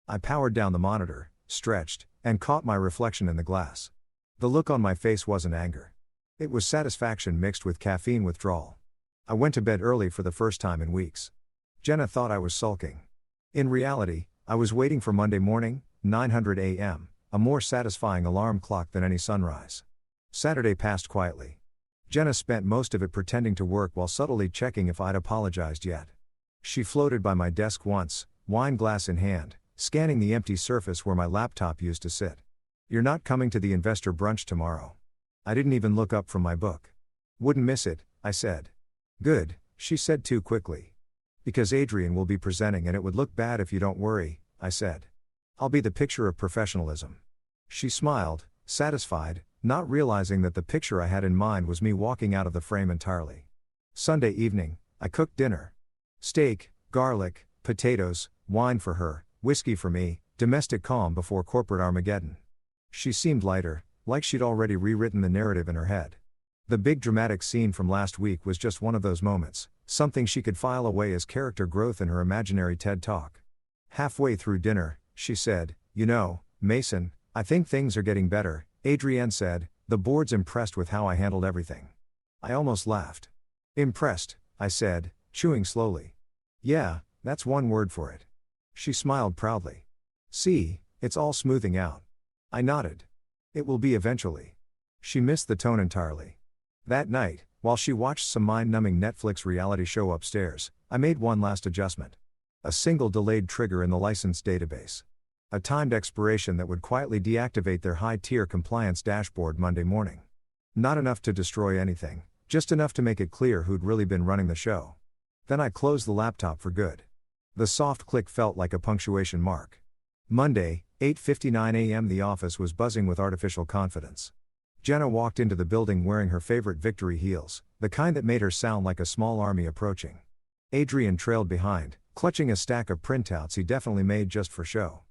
I powered down the monitor, stretched, and caught my reflection in the glass. The look on my face wasn't anger. It was satisfaction mixed with caffeine withdrawal. I went to bed early for the first time in weeks. Jenna thought I was sulking. In reality, I was waiting for Monday morning, 9:00 a.m., a more satisfying alarm clock than any sunrise. Saturday passed quietly. Jenna spent most of it pretending to work while subtly checking if I'd apologized yet. She floated by my desk once, wine glass in hand, scanning the empty surface where my laptop used to sit. You're not coming to the investor brunch tomorrow. I didn't even look up from my book. Wouldn't miss it, I said. Good, she said too quickly. Because Adrian will be presenting and it would look bad if you don't worry, I said. I'll be the picture of professionalism. She smiled, satisfied, not realizing that the picture I had in mind was me walking out of the frame entirely. Sunday evening, I cooked dinner. Steak, garlic, potatoes, wine for her, whiskey for me, domestic calm before corporate Armageddon. She seemed lighter, like she'd already rewritten the narrative in her head. The big dramatic scene from last week was just one of those moments, something she could file away as character growth in her imaginary TED Talk. Halfway through dinner, she said, "You know, Mason, I think things are getting better." Adrienne said, "The board's impressed with how I handled everything." I almost laughed. "Impressed," I said, chewing slowly. "Yeah, That's one word for it. She smiled proudly. See, it's all smoothing out. I nodded. It will be eventually. She missed the tone entirely. That night, while she watched some mind-numbing Netflix reality show upstairs, I made one last adjustment. A single delayed trigger in the license database. A timed expiration that would quietly deactivate their high-tier compliance dashboard Monday morning. Not enough to destroy anything, just enough to make it clear who'd really been running the show. Then I closed the laptop for good. The soft click felt like a punctuation mark. Monday, 8:59 a.m. The office was buzzing with artificial confidence. Jenna walked into the building wearing her favorite victory heels, the kind that made her sound like a small army approaching. Adrian trailed behind, clutching a stack of printouts he definitely made just for show.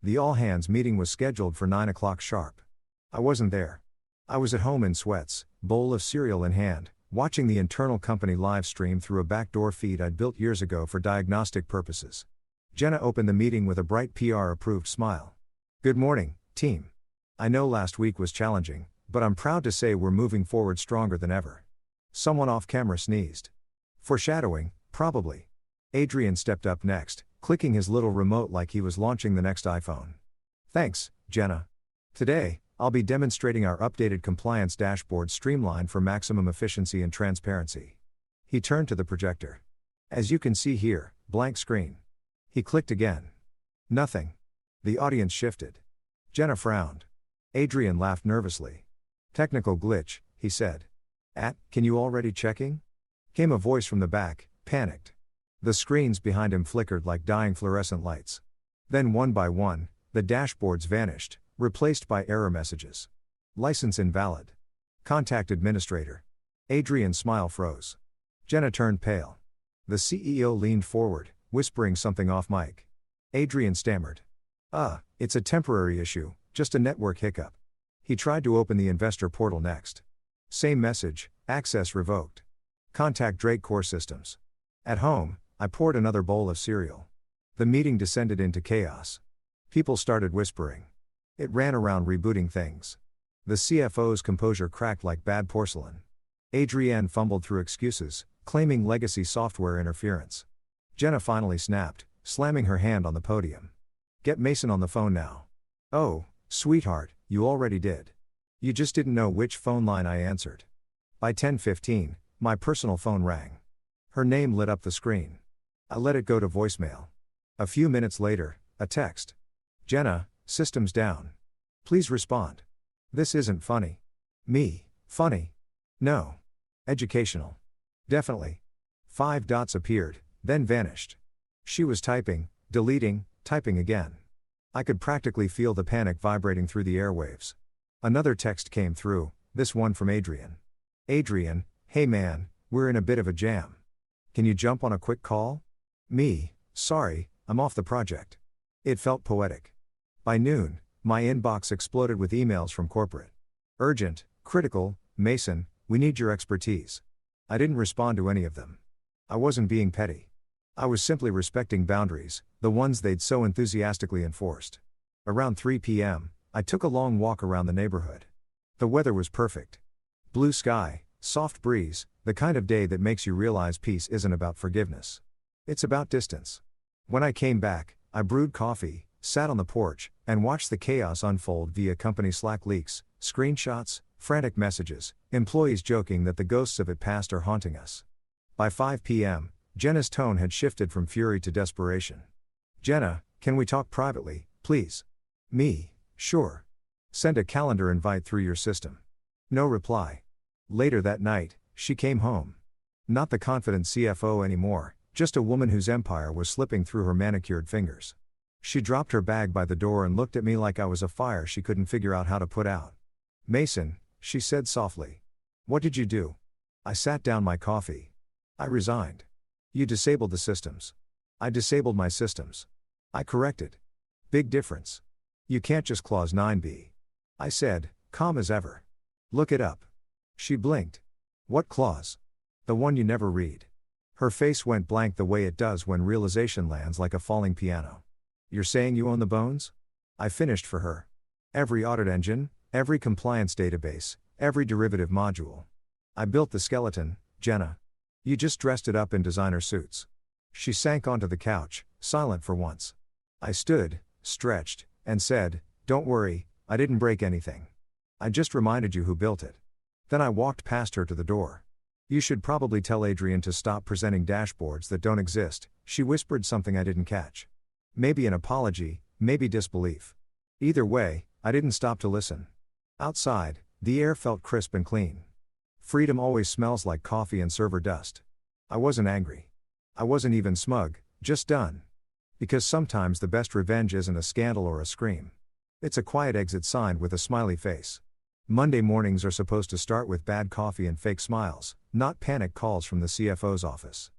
The all-hands meeting was scheduled for 9 o'clock sharp. I wasn't there. I was at home in sweats, bowl of cereal in hand, watching the internal company live stream through a backdoor feed I'd built years ago for diagnostic purposes. Jenna opened the meeting with a bright PR-approved smile. Good morning, team. I know last week was challenging, but I'm proud to say we're moving forward stronger than ever. Someone off camera sneezed. Foreshadowing, probably. Adrian stepped up next, clicking his little remote like he was launching the next iPhone. Thanks, Jenna. Today, I'll be demonstrating our updated compliance dashboard streamlined for maximum efficiency and transparency. He turned to the projector. As you can see here, blank screen. He clicked again. Nothing. The audience shifted. Jenna frowned. Adrian laughed nervously. Technical glitch, he said. Can you already checking? Came a voice from the back, panicked. The screens behind him flickered like dying fluorescent lights. Then one by one, the dashboards vanished, replaced by error messages. License invalid. Contact administrator. Adrian's smile froze. Jenna turned pale. The CEO leaned forward, whispering something off mic. Adrian stammered. It's a temporary issue, just a network hiccup. He tried to open the investor portal next. Same message, access revoked. Contact Drake Core Systems. At home, I poured another bowl of cereal. The meeting descended into chaos. People started whispering. It ran around rebooting things. The CFO's composure cracked like bad porcelain. Adrienne fumbled through excuses, claiming legacy software interference. Jenna finally snapped, slamming her hand on the podium. Get Mason on the phone now. Oh, sweetheart, you already did. You just didn't know which phone line I answered. By 10:15, my personal phone rang. Her name lit up the screen. I let it go to voicemail. A few minutes later, a text. Jenna, system's down. Please respond. This isn't funny. Me, funny. No. Educational. Definitely. 5 dots appeared, then vanished. She was typing, deleting, typing again. I could practically feel the panic vibrating through the airwaves. Another text came through, this one from Adrian. Adrian, hey man, we're in a bit of a jam. Can you jump on a quick call? Me, sorry, I'm off the project. It felt poetic. By noon, my inbox exploded with emails from corporate. Urgent, critical, Mason, we need your expertise. I didn't respond to any of them. I wasn't being petty. I was simply respecting boundaries, the ones they'd so enthusiastically enforced. Around 3 p.m., I took a long walk around the neighborhood. The weather was perfect. Blue sky, soft breeze, the kind of day that makes you realize peace isn't about forgiveness. It's about distance. When I came back, I brewed coffee, sat on the porch, and watched the chaos unfold via company Slack leaks, screenshots, frantic messages, employees joking that the ghosts of it past are haunting us. By 5 p.m., Jenna's tone had shifted from fury to desperation. Jenna, can we talk privately, please? Me, sure. Send a calendar invite through your system. No reply. Later that night, she came home. Not the confident CFO anymore, just a woman whose empire was slipping through her manicured fingers. She dropped her bag by the door and looked at me like I was a fire she couldn't figure out how to put out. Mason, she said softly. What did you do? I sat down my coffee. I resigned. You disabled the systems. I disabled my systems. I corrected. Big difference. You can't just clause 9b. I said, calm as ever. Look it up. She blinked. What clause? The one you never read. Her face went blank the way it does when realization lands like a falling piano. You're saying you own the bones? I finished for her. Every audit engine, every compliance database, every derivative module. I built the skeleton, Jenna. You just dressed it up in designer suits. She sank onto the couch, silent for once. I stood, stretched, and said, "Don't worry, I didn't break anything. I just reminded you who built it." Then I walked past her to the door. "You should probably tell Adrian to stop presenting dashboards that don't exist," she whispered something I didn't catch. Maybe an apology, maybe disbelief. Either way, I didn't stop to listen. Outside, the air felt crisp and clean. Freedom always smells like coffee and server dust. I wasn't angry. I wasn't even smug, just done. Because sometimes the best revenge isn't a scandal or a scream. It's a quiet exit sign with a smiley face. Monday mornings are supposed to start with bad coffee and fake smiles, not panic calls from the CFO's office.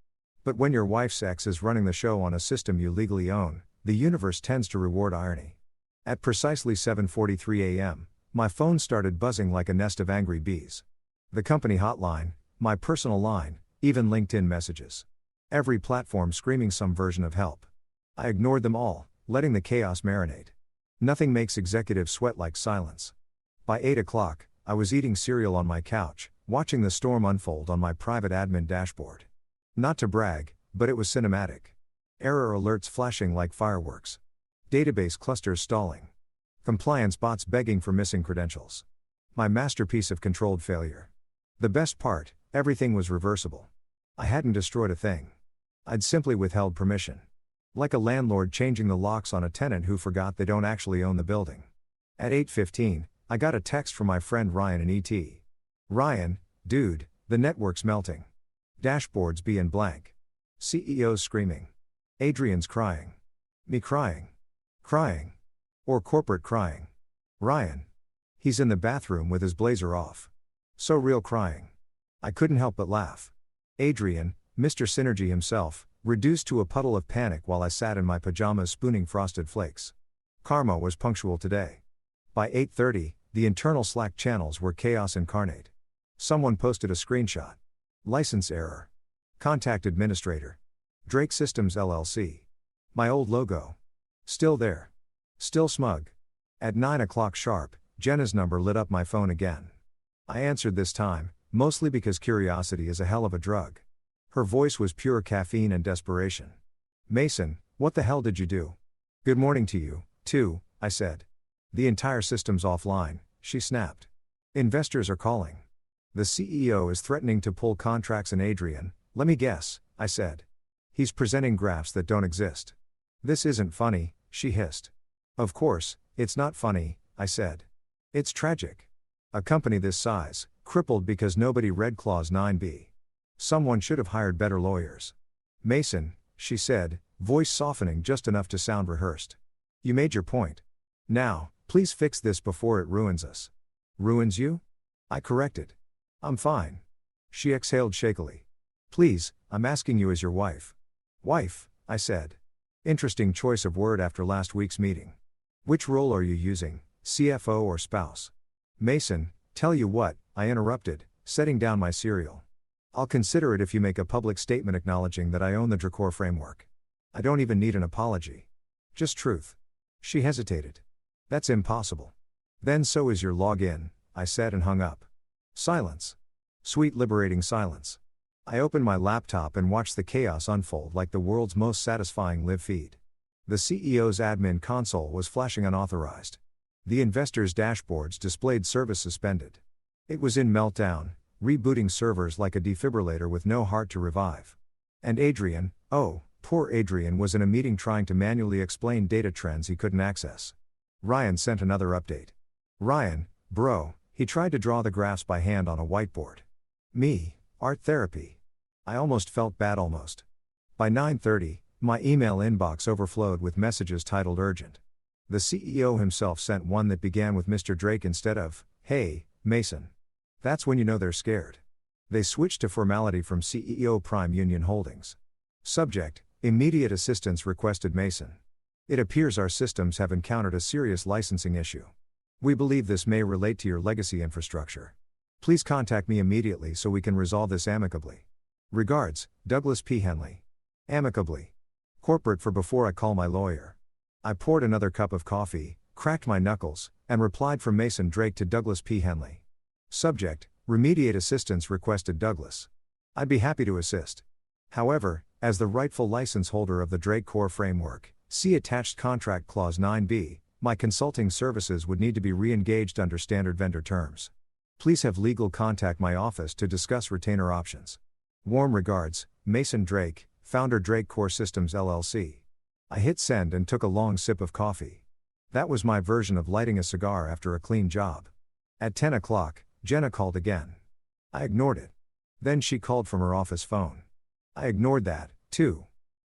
But when your wife's ex is running the show on a system you legally own, the universe tends to reward irony. At precisely 7:43 a.m., my phone started buzzing like a nest of angry bees. The company hotline, my personal line, even LinkedIn messages. Every platform screaming some version of help. I ignored them all, letting the chaos marinate. Nothing makes executives sweat like silence. By 8 o'clock, I was eating cereal on my couch, watching the storm unfold on my private admin dashboard. Not to brag, but it was cinematic. Error alerts flashing like fireworks. Database clusters stalling. Compliance bots begging for missing credentials. My masterpiece of controlled failure. The best part, everything was reversible. I hadn't destroyed a thing. I'd simply withheld permission. Like a landlord changing the locks on a tenant who forgot they don't actually own the building. At 8:15, I got a text from my friend Ryan in ET. "Ryan, dude, the network's melting. Dashboards being blank. CEO's screaming. Adrian's crying. Me crying. Crying. Or corporate crying. Ryan. He's in the bathroom with his blazer off. So real crying." I couldn't help but laugh. Adrian, Mr. Synergy himself, reduced to a puddle of panic while I sat in my pajamas spooning frosted flakes. Karma was punctual today. By 8:30, the internal Slack channels were chaos incarnate. Someone posted a screenshot. License error. Contact administrator. Drake Systems LLC. My old logo. Still there. Still smug. At 9 o'clock sharp, Jenna's number lit up my phone again. I answered this time, mostly because curiosity is a hell of a drug. Her voice was pure caffeine and desperation. "Mason, what the hell did you do?" "Good morning to you, too," I said. "The entire system's offline," she snapped. "Investors are calling. The CEO is threatening to pull contracts in Adrian, let me guess," I said. "He's presenting graphs that don't exist." "This isn't funny," she hissed. "Of course, it's not funny," I said. "It's tragic. A company this size, crippled because nobody read Clause 9b. Someone should have hired better lawyers." "Mason," she said, voice softening just enough to sound rehearsed. "You made your point. Now, please fix this before it ruins us." "Ruins you?" I corrected. "I'm fine." She exhaled shakily. "Please, I'm asking you as your wife." "Wife," I said. Interesting choice of word after last week's meeting. "Which role are you using, CFO or spouse?" "Mason, tell you what," I interrupted, setting down my cereal. "I'll consider it if you make a public statement acknowledging that I own the Dracor framework. I don't even need an apology. Just truth." She hesitated. "That's impossible." "Then so is your login," I said and hung up. Silence. Sweet liberating silence. I opened my laptop and watched the chaos unfold like the world's most satisfying live feed. The CEO's admin console was flashing unauthorized. The investors' dashboards displayed service suspended. It was in meltdown, rebooting servers like a defibrillator with no heart to revive. And Adrian, oh, poor Adrian, was in a meeting trying to manually explain data trends he couldn't access. Ryan sent another update. "Ryan, bro, he tried to draw the graphs by hand on a whiteboard. Me, art therapy." I almost felt bad almost. By 9:30, my email inbox overflowed with messages titled urgent. The CEO himself sent one that began with Mr. Drake instead of, "Hey, Mason." That's when you know they're scared. They switched to formality from CEO Prime Union Holdings. Subject, immediate assistance requested Mason. It appears our systems have encountered a serious licensing issue. We believe this may relate to your legacy infrastructure. Please contact me immediately so we can resolve this amicably. Regards, Douglas P. Henley. Amicably. Corporate for before I call my lawyer. I poured another cup of coffee, cracked my knuckles, and replied from Mason Drake to Douglas P. Henley. Subject, remediate assistance requested Douglas. I'd be happy to assist. However, As the rightful license holder of the Drake Core framework, see attached contract clause 9b, my consulting services would need to be re-engaged under standard vendor terms. Please have legal contact my office to discuss retainer options. Warm regards, Mason Drake, founder Drake Core Systems LLC. I hit send and took a long sip of coffee. That was my version of lighting a cigar after a clean job. At 10 o'clock, Jenna called again. I ignored it. Then she called from her office phone. I ignored that, too.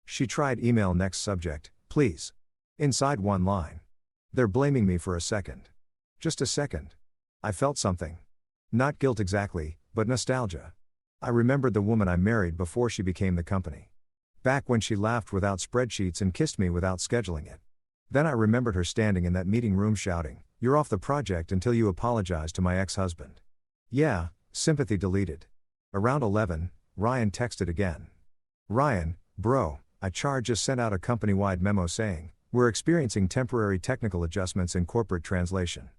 She tried email next subject, please. Inside one line. They're blaming me for a second. Just a second. I felt something. Not guilt exactly, but nostalgia. I remembered the woman I married before she became the company. Back when she laughed without spreadsheets and kissed me without scheduling it. Then I remembered her standing in that meeting room shouting, "You're off the project until you apologize to my ex-husband." Yeah, sympathy deleted. Around 11, Ryan texted again. "Ryan, bro, HR just sent out a company-wide memo saying, we're experiencing temporary technical adjustments in corporate translation.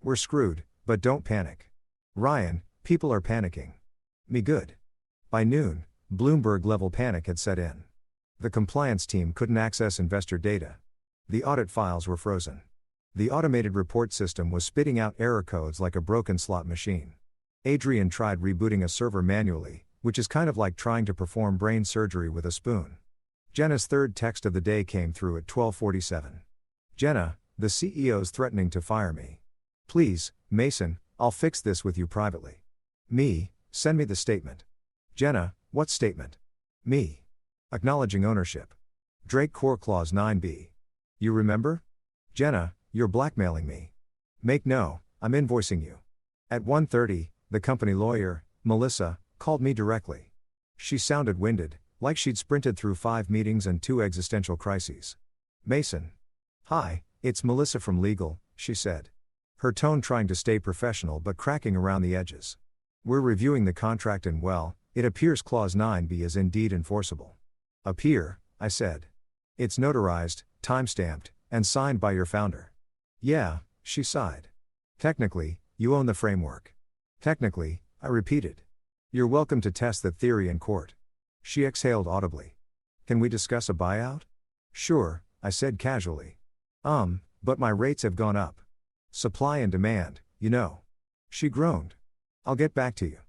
We're screwed, but don't panic." Ryan, people are panicking. Me good. By noon, Bloomberg-level panic had set in. The compliance team couldn't access investor data. The audit files were frozen. The automated report system was spitting out error codes like a broken slot machine. Adrian tried rebooting a server manually, which is kind of like trying to perform brain surgery with a spoon. Jenna's third text of the day came through at 12:47. "Jenna, the CEO's threatening to fire me. Please, Mason, I'll fix this with you privately." Me, send me the statement. Jenna, what statement? Me. Acknowledging ownership. Drake Core Clause 9b. You remember? Jenna, you're blackmailing me. Make no, I'm invoicing you. At 1:30, the company lawyer, Melissa, called me directly. She sounded winded, like she'd sprinted through 5 meetings and 2 existential crises. "Mason. Hi, it's Melissa from legal," she said. Her tone trying to stay professional but cracking around the edges. "We're reviewing the contract and well, it appears Clause 9b is indeed enforceable." "Appear," I said. "It's notarized, time-stamped, and signed by your founder." "Yeah," she sighed. "Technically, you own the framework." "Technically," I repeated. "You're welcome to test that theory in court." She exhaled audibly. "Can we discuss a buyout?" "Sure," I said casually. But my rates have gone up. Supply and demand, you know." She groaned. "I'll get back to you."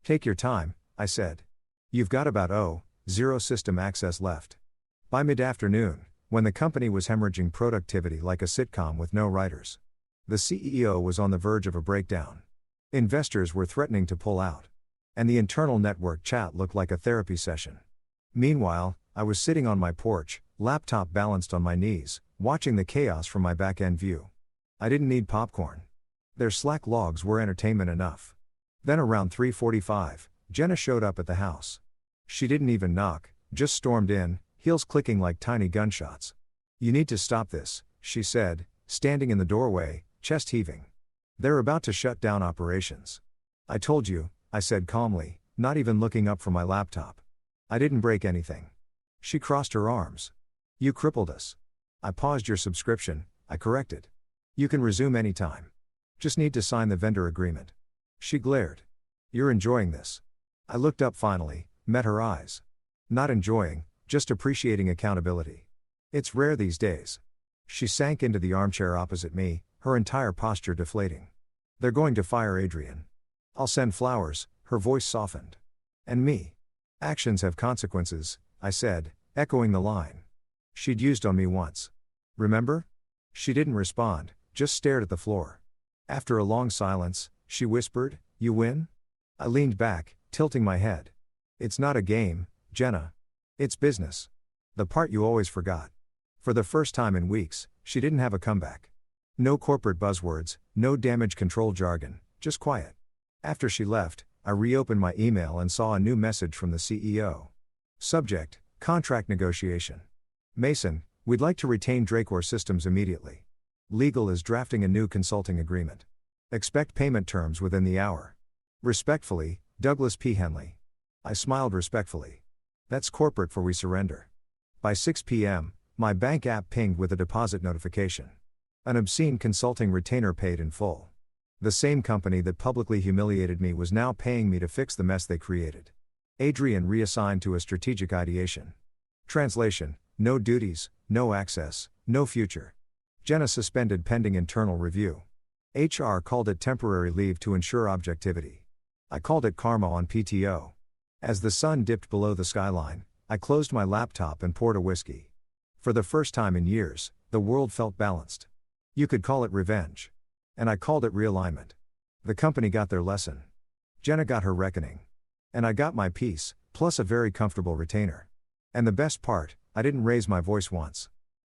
"Take your time," I said. "You've got about 0 system access left." By mid-afternoon, when the company was hemorrhaging productivity like a sitcom with no writers. The CEO was on the verge of a breakdown. Investors were threatening to pull out. And the internal network chat looked like a therapy session. Meanwhile, I was sitting on my porch, laptop balanced on my knees, watching the chaos from my back-end view. I didn't need popcorn. Their Slack logs were entertainment enough. Then around 3:45, Jenna showed up at the house. She didn't even knock, just stormed in, heels clicking like tiny gunshots. "You need to stop this," she said, standing in the doorway, chest heaving. "They're about to shut down operations." "I told you," I said calmly, not even looking up from my laptop. "I didn't break anything." She crossed her arms. "You crippled us." "I paused your subscription," I corrected. "You can resume anytime. Just need to sign the vendor agreement." She glared. "You're enjoying this." I looked up finally, met her eyes. "Not enjoying, just appreciating accountability. It's rare these days." She sank into the armchair opposite me, her entire posture deflating. "They're going to fire Adrian." "I'll send flowers," her voice softened. "And me." "Actions have consequences," I said, echoing the line she'd used on me once. "Remember?" She didn't respond, just stared at the floor. After a long silence, she whispered, "You win?" I leaned back, tilting my head. "It's not a game, Jenna. It's business. The part you always forgot." For the first time in weeks, she didn't have a comeback. No corporate buzzwords, no damage control jargon, just quiet. After she left, I reopened my email and saw a new message from the CEO. Subject, contract negotiation. "Mason, we'd like to retain Drake Core Systems immediately. Legal is drafting a new consulting agreement. Expect payment terms within the hour. Respectfully, Douglas P. Henley." I smiled respectfully. That's corporate for we surrender. By 6 p.m., my bank app pinged with a deposit notification. An obscene consulting retainer paid in full. The same company that publicly humiliated me was now paying me to fix the mess they created. Adrian reassigned to a strategic ideation. Translation: no duties, no access, no future. Jenna suspended pending internal review. HR called it temporary leave to ensure objectivity. I called it karma on PTO. As the sun dipped below the skyline, I closed my laptop and poured a whiskey. For the first time in years, the world felt balanced. You could call it revenge. And I called it realignment. The company got their lesson. Jenna got her reckoning. And I got my piece, plus a very comfortable retainer. And the best part, I didn't raise my voice once.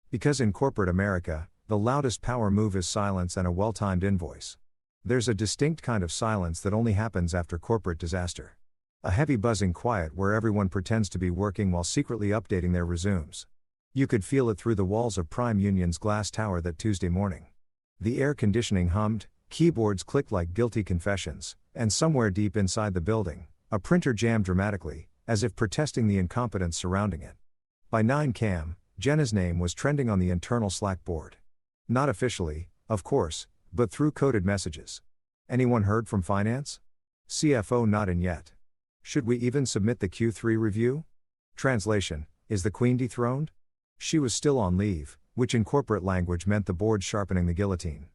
Because in corporate America, the loudest power move is silence and a well-timed invoice. There's a distinct kind of silence that only happens after corporate disaster. A heavy buzzing quiet where everyone pretends to be working while secretly updating their resumes. You could feel it through the walls of Prime Union's glass tower that Tuesday morning. The air conditioning hummed, keyboards clicked like guilty confessions, and somewhere deep inside the building, a printer jammed dramatically, as if protesting the incompetence surrounding it. By 9 cam, Jenna's name was trending on the internal Slack board. Not officially, of course, but through coded messages. Anyone heard from finance? CFO not in yet. Should we even submit the Q3 review? Translation: is the queen dethroned? She was still on leave, which in corporate language meant the board sharpening the guillotine.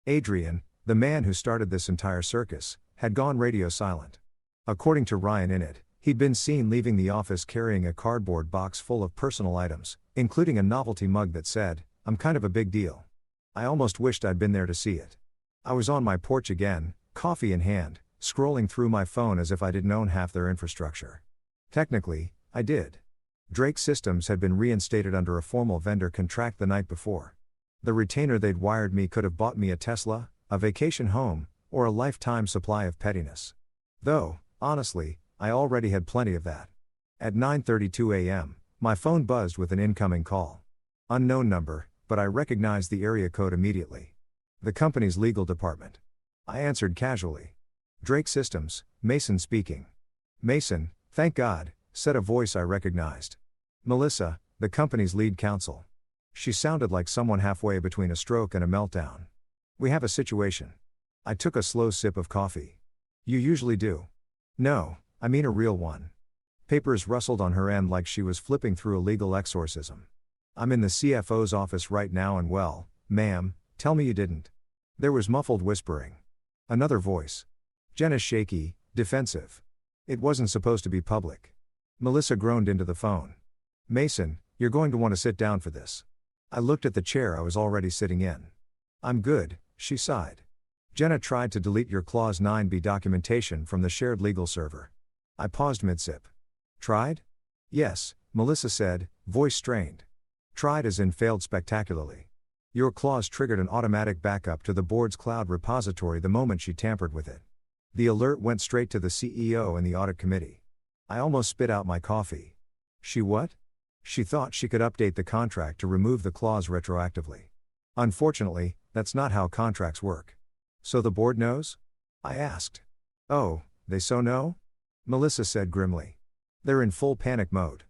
Adrian, the man who started this entire circus, had gone radio silent. According to Ryan Innit, he'd been seen leaving the office carrying a cardboard box full of personal items, including a novelty mug that said, "I'm kind of a big deal." I almost wished I'd been there to see it. I was on my porch again, coffee in hand, scrolling through my phone as if I didn't own half their infrastructure. Technically, I did. Drake Systems had been reinstated under a formal vendor contract the night before. The retainer they'd wired me could have bought me a Tesla, a vacation home, or a lifetime supply of pettiness. Though, honestly, I already had plenty of that. At 9:32 a.m., my phone buzzed with an incoming call. Unknown number, but I recognized the area code immediately. The company's legal department. I answered casually. Drake Systems, Mason speaking. Mason, thank God, said a voice I recognized. Melissa, the company's lead counsel. She sounded like someone halfway between a stroke and a meltdown. We have a situation. I took a slow sip of coffee. You usually do. No, I mean a real one. Papers rustled on her end like she was flipping through a legal exorcism. I'm in the CFO's office right now and well, ma'am, tell me you didn't. There was muffled whispering. Another voice. Jenna's shaky, defensive. It wasn't supposed to be public. Melissa groaned into the phone. Mason, you're going to want to sit down for this. I looked at the chair I was already sitting in. I'm good, she sighed. Jenna tried to delete your Clause 9b documentation from the shared legal server. I paused mid-sip. Tried? Yes, Melissa said, voice strained. Tried as in failed spectacularly. Your clause triggered an automatic backup to the board's cloud repository the moment she tampered with it. The alert went straight to the CEO and the audit committee. I almost spit out my coffee. She what? She thought she could update the contract to remove the clause retroactively. Unfortunately, that's not how contracts work. So the board knows? I asked. Oh, they so know? Melissa said grimly. They're in full panic mode.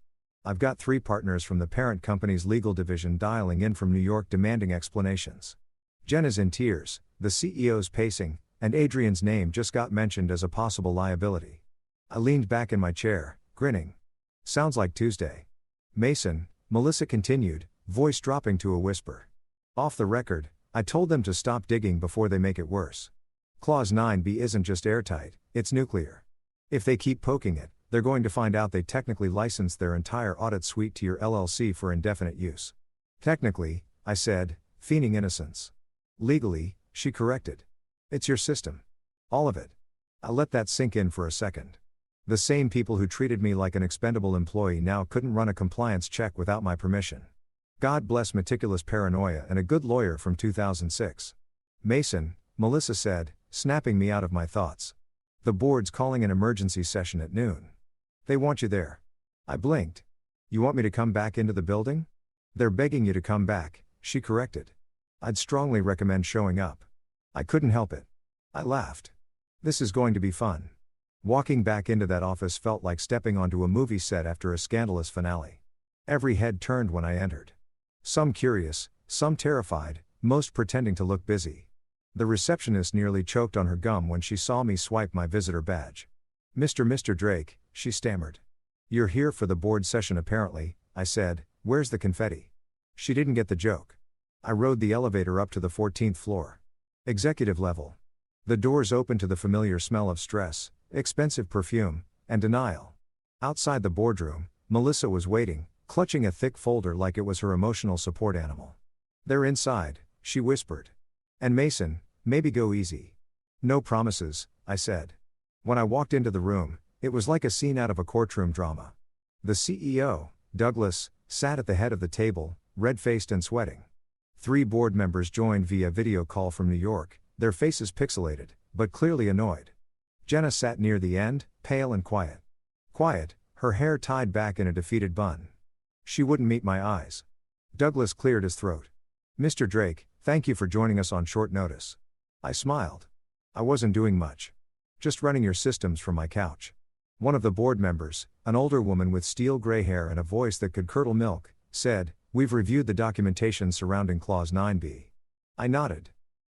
I've got 3 partners from the parent company's legal division dialing in from New York demanding explanations. Jen is in tears, the CEO's pacing, and Adrian's name just got mentioned as a possible liability. I leaned back in my chair, grinning. Sounds like Tuesday. Mason, Melissa continued, voice dropping to a whisper. Off the record, I told them to stop digging before they make it worse. Clause 9b isn't just airtight, it's nuclear. If they keep poking it, they're going to find out they technically licensed their entire audit suite to your LLC for indefinite use. Technically, I said, feigning innocence. Legally, she corrected. It's your system. All of it. I let that sink in for a second. The same people who treated me like an expendable employee now couldn't run a compliance check without my permission. God bless meticulous paranoia and a good lawyer from 2006. Mason, Melissa said, snapping me out of my thoughts. The board's calling an emergency session at noon. They want you there. I blinked. You want me to come back into the building? They're begging you to come back, she corrected. I'd strongly recommend showing up. I couldn't help it. I laughed. This is going to be fun. Walking back into that office felt like stepping onto a movie set after a scandalous finale. Every head turned when I entered. Some curious, some terrified, most pretending to look busy. The receptionist nearly choked on her gum when she saw me swipe my visitor badge. Mr. Drake, she stammered. You're here for the board session apparently, I said, where's the confetti? She didn't get the joke. I rode the elevator up to the 14th floor. Executive level. The doors opened to the familiar smell of stress, expensive perfume, and denial. Outside the boardroom, Melissa was waiting, clutching a thick folder like it was her emotional support animal. They're inside, she whispered. And Mason, maybe go easy. No promises, I said. When I walked into the room, it was like a scene out of a courtroom drama. The CEO, Douglas, sat at the head of the table, red-faced and sweating. 3 board members joined via video call from New York, their faces pixelated, but clearly annoyed. Jenna sat near the end, pale and quiet. Quiet, her hair tied back in a defeated bun. She wouldn't meet my eyes. Douglas cleared his throat. Mr. Drake, thank you for joining us on short notice. I smiled. I wasn't doing much. Just running your systems from my couch. One of the board members, an older woman with steel gray hair and a voice that could curdle milk, said, we've reviewed the documentation surrounding Clause 9b. I nodded.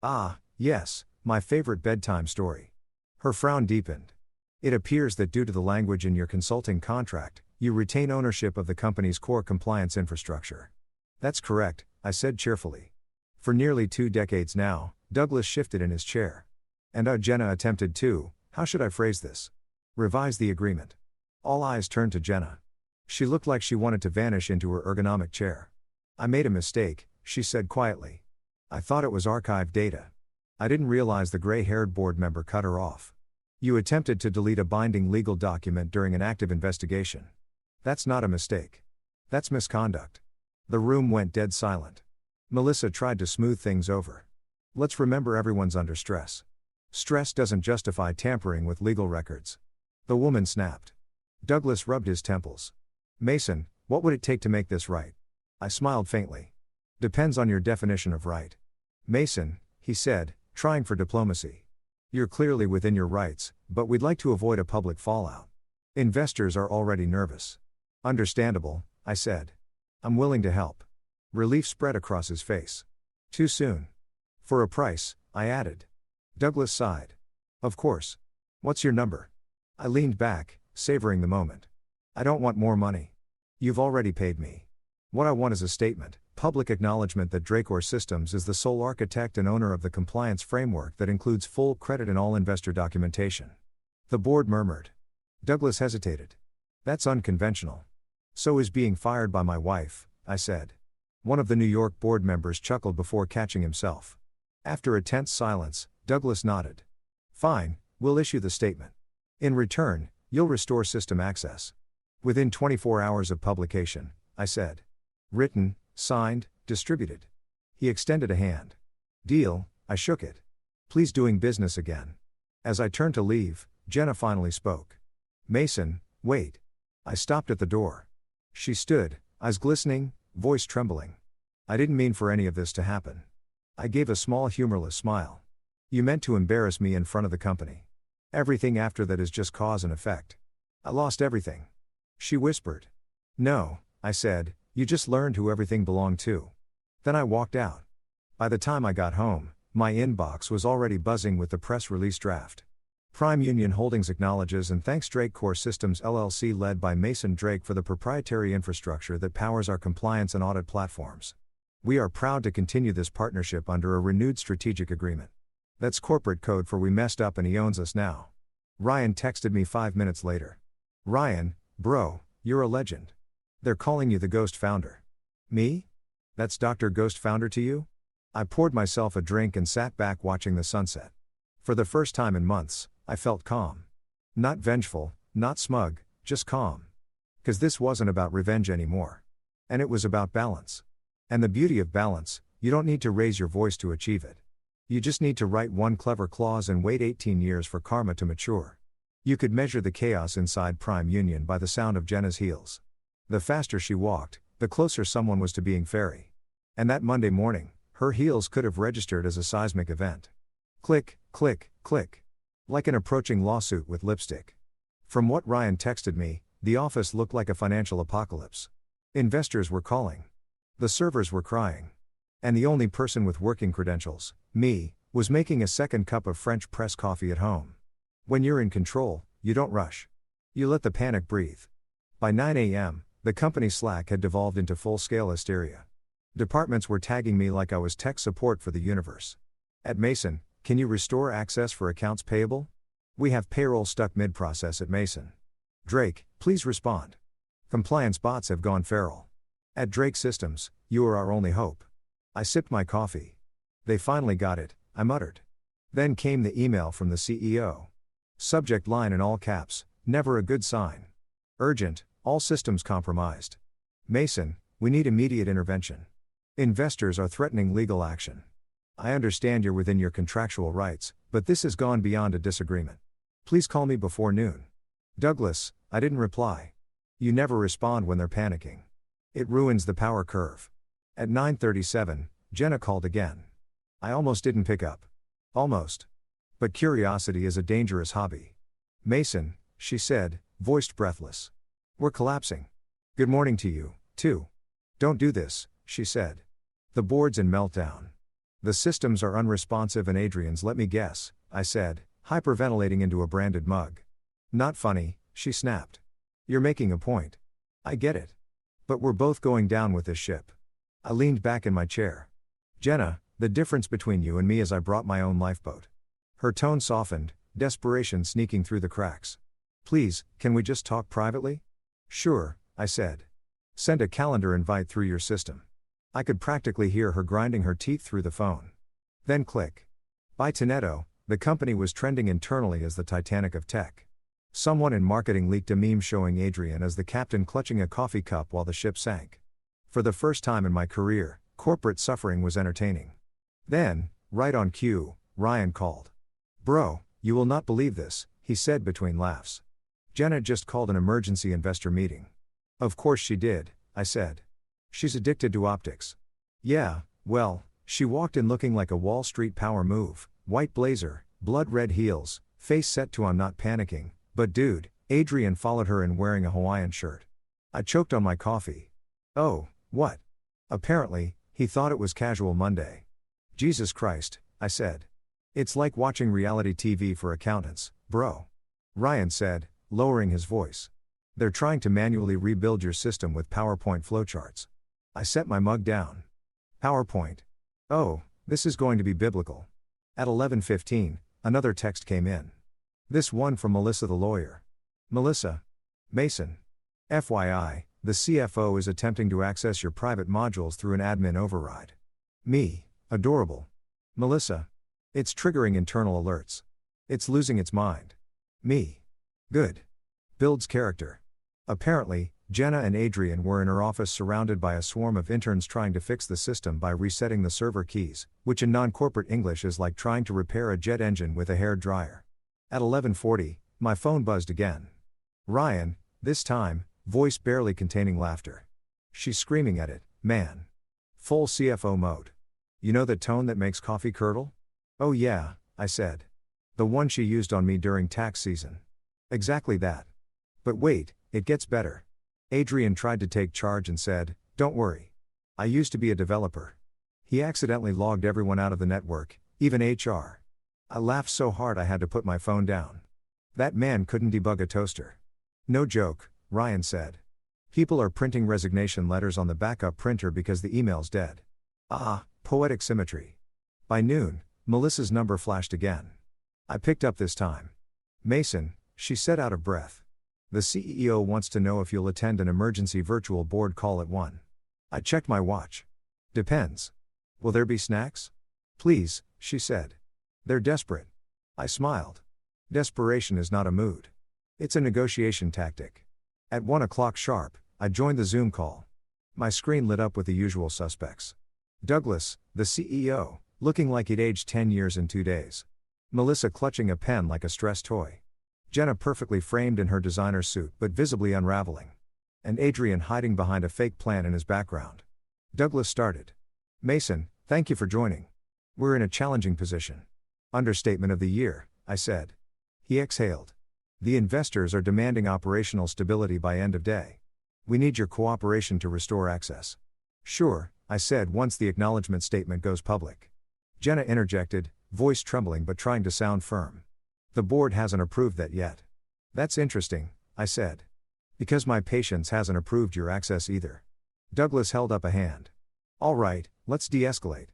Ah, yes, my favorite bedtime story. Her frown deepened. It appears that due to the language in your consulting contract, you retain ownership of the company's core compliance infrastructure. That's correct, I said cheerfully. For nearly 2 decades now, Douglas shifted in his chair. And Jenna attempted to, how should I phrase this? Revise the agreement. All eyes turned to Jenna. She looked like she wanted to vanish into her ergonomic chair. I made a mistake, she said quietly. I thought it was archived data. I didn't realize the gray-haired board member cut her off. You attempted to delete a binding legal document during an active investigation. That's not a mistake. That's misconduct. The room went dead silent. Melissa tried to smooth things over. Let's remember everyone's under stress. Stress doesn't justify tampering with legal records. The woman snapped. Douglas rubbed his temples. Mason, what would it take to make this right? I smiled faintly. Depends on your definition of right. Mason, he said, trying for diplomacy. You're clearly within your rights, but we'd like to avoid a public fallout. Investors are already nervous. Understandable, I said. I'm willing to help. Relief spread across his face. Too soon. For a price, I added. Douglas sighed. Of course. What's your number? I leaned back, savoring the moment. I don't want more money. You've already paid me. What I want is a statement, public acknowledgement that Dracor Systems is the sole architect and owner of the compliance framework that includes full credit in all investor documentation. The board murmured. Douglas hesitated. That's unconventional. So is being fired by my wife, I said. One of the New York board members chuckled before catching himself. After a tense silence, Douglas nodded. Fine, we'll issue the statement. In return, you'll restore system access. Within 24 hours of publication, I said. Written, signed, distributed. He extended a hand. Deal, I shook it. Please doing business again. As I turned to leave, Jenna finally spoke. Mason, wait. I stopped at the door. She stood, eyes glistening, voice trembling. I didn't mean for any of this to happen. I gave a small humorless smile. You meant to embarrass me in front of the company. Everything after that is just cause and effect. I lost everything. She whispered. No, I said, you just learned who everything belonged to. Then I walked out. By the time I got home, my inbox was already buzzing with the press release draft. Prime Union Holdings acknowledges and thanks Dracor Systems LLC led by Mason Drake for the proprietary infrastructure that powers our compliance and audit platforms. We are proud to continue this partnership under a renewed strategic agreement. That's corporate code for we messed up and he owns us now. Ryan texted me 5 minutes later. Ryan, bro, you're a legend. They're calling you the Ghost Founder. Me? That's Dr. Ghost Founder to you? I poured myself a drink and sat back watching the sunset. For the first time in months, I felt calm. Not vengeful, not smug, just calm. 'Cause this wasn't about revenge anymore. And it was about balance. And the beauty of balance, you don't need to raise your voice to achieve it. You just need to write one clever clause and wait 18 years for karma to mature. You could measure the chaos inside Prime Union by the sound of Jenna's heels. The faster she walked, the closer someone was to being fairy. And that Monday morning, her heels could have registered as a seismic event. Click, click, click. Like an approaching lawsuit with lipstick. From what Ryan texted me, the office looked like a financial apocalypse. Investors were calling. The servers were crying. And the only person with working credentials, me, was making a second cup of French press coffee at home. When you're in control, you don't rush. You let the panic breathe. By 9 a.m., the company Slack had devolved into full-scale hysteria. Departments were tagging me like I was tech support for the universe. At Mason, can you restore access for accounts payable? We have payroll stuck mid-process at Mason. Drake, please respond. Compliance bots have gone feral. At Drake Systems, you are our only hope. I sipped my coffee. They finally got it, I muttered. Then came the email from the CEO. Subject line in all caps, never a good sign. Urgent, all systems compromised. Mason, we need immediate intervention. Investors are threatening legal action. I understand you're within your contractual rights, but this has gone beyond a disagreement. Please call me before noon. Douglas, I didn't reply. You never respond when they're panicking. It ruins the power curve. At 9:37, Jenna called again. I almost didn't pick up. Almost. But curiosity is a dangerous hobby. Mason, she said, voiced breathless. We're collapsing. Good morning to you, too. Don't do this, she said. The board's in meltdown. The systems are unresponsive and Adrian's, let me guess, I said, hyperventilating into a branded mug. Not funny, she snapped. You're making a point. I get it. But we're both going down with this ship. I leaned back in my chair. Jenna, the difference between you and me is I brought my own lifeboat. Her tone softened, desperation sneaking through the cracks. Please, can we just talk privately? Sure, I said. Send a calendar invite through your system. I could practically hear her grinding her teeth through the phone. Then click. By Tenedo, the company was trending internally as the Titanic of tech. Someone in marketing leaked a meme showing Adrian as the captain clutching a coffee cup while the ship sank. For the first time in my career, corporate suffering was entertaining. Then, right on cue, Ryan called. Bro, you will not believe this, he said between laughs. Jenna just called an emergency investor meeting. Of course she did, I said. She's addicted to optics. Yeah, well, she walked in looking like a Wall Street power move, white blazer, blood red heels, face set to I'm not panicking, but dude, Adrian followed her in wearing a Hawaiian shirt. I choked on my coffee. Oh, what? Apparently, he thought it was casual Monday. Jesus Christ, I said. It's like watching reality TV for accountants, bro. Ryan said, lowering his voice. They're trying to manually rebuild your system with PowerPoint flowcharts. I set my mug down. PowerPoint. Oh, this is going to be biblical. At 11:15, another text came in. This one from Melissa the lawyer. Melissa. Mason. FYI, the CFO is attempting to access your private modules through an admin override. Me. Adorable. Melissa. It's triggering internal alerts. It's losing its mind. Me. Good. Builds character. Apparently, Jenna and Adrian were in her office surrounded by a swarm of interns trying to fix the system by resetting the server keys, which in non-corporate English is like trying to repair a jet engine with a hair dryer. At 11:40, my phone buzzed again. Ryan, this time, voice barely containing laughter. She's screaming at it, man. Full CFO mode. You know the tone that makes coffee curdle? Oh yeah, I said. The one she used on me during tax season. Exactly that. But wait, it gets better. Adrian tried to take charge and said, don't worry. I used to be a developer. He accidentally logged everyone out of the network, even HR. I laughed so hard I had to put my phone down. That man couldn't debug a toaster. No joke, Ryan said. People are printing resignation letters on the backup printer because the email's dead. Ah, poetic symmetry. By noon, Melissa's number flashed again. I picked up this time. Mason, she said out of breath. The CEO wants to know if you'll attend an emergency virtual board call at 1. I checked my watch. Depends. Will there be snacks? Please, she said. They're desperate. I smiled. Desperation is not a mood. It's a negotiation tactic. At 1 o'clock sharp, I joined the Zoom call. My screen lit up with the usual suspects. Douglas, the CEO, looking like he'd aged 10 years in 2 days. Melissa clutching a pen like a stress toy. Jenna perfectly framed in her designer suit but visibly unraveling. And Adrian hiding behind a fake plant in his background. Douglas started. Mason, thank you for joining. We're in a challenging position. Understatement of the year, I said. He exhaled. The investors are demanding operational stability by end of day. We need your cooperation to restore access. Sure, I said once the acknowledgement statement goes public. Jenna interjected, voice trembling but trying to sound firm. The board hasn't approved that yet. That's interesting, I said. Because my patience hasn't approved your access either. Douglas held up a hand. All right, let's de-escalate.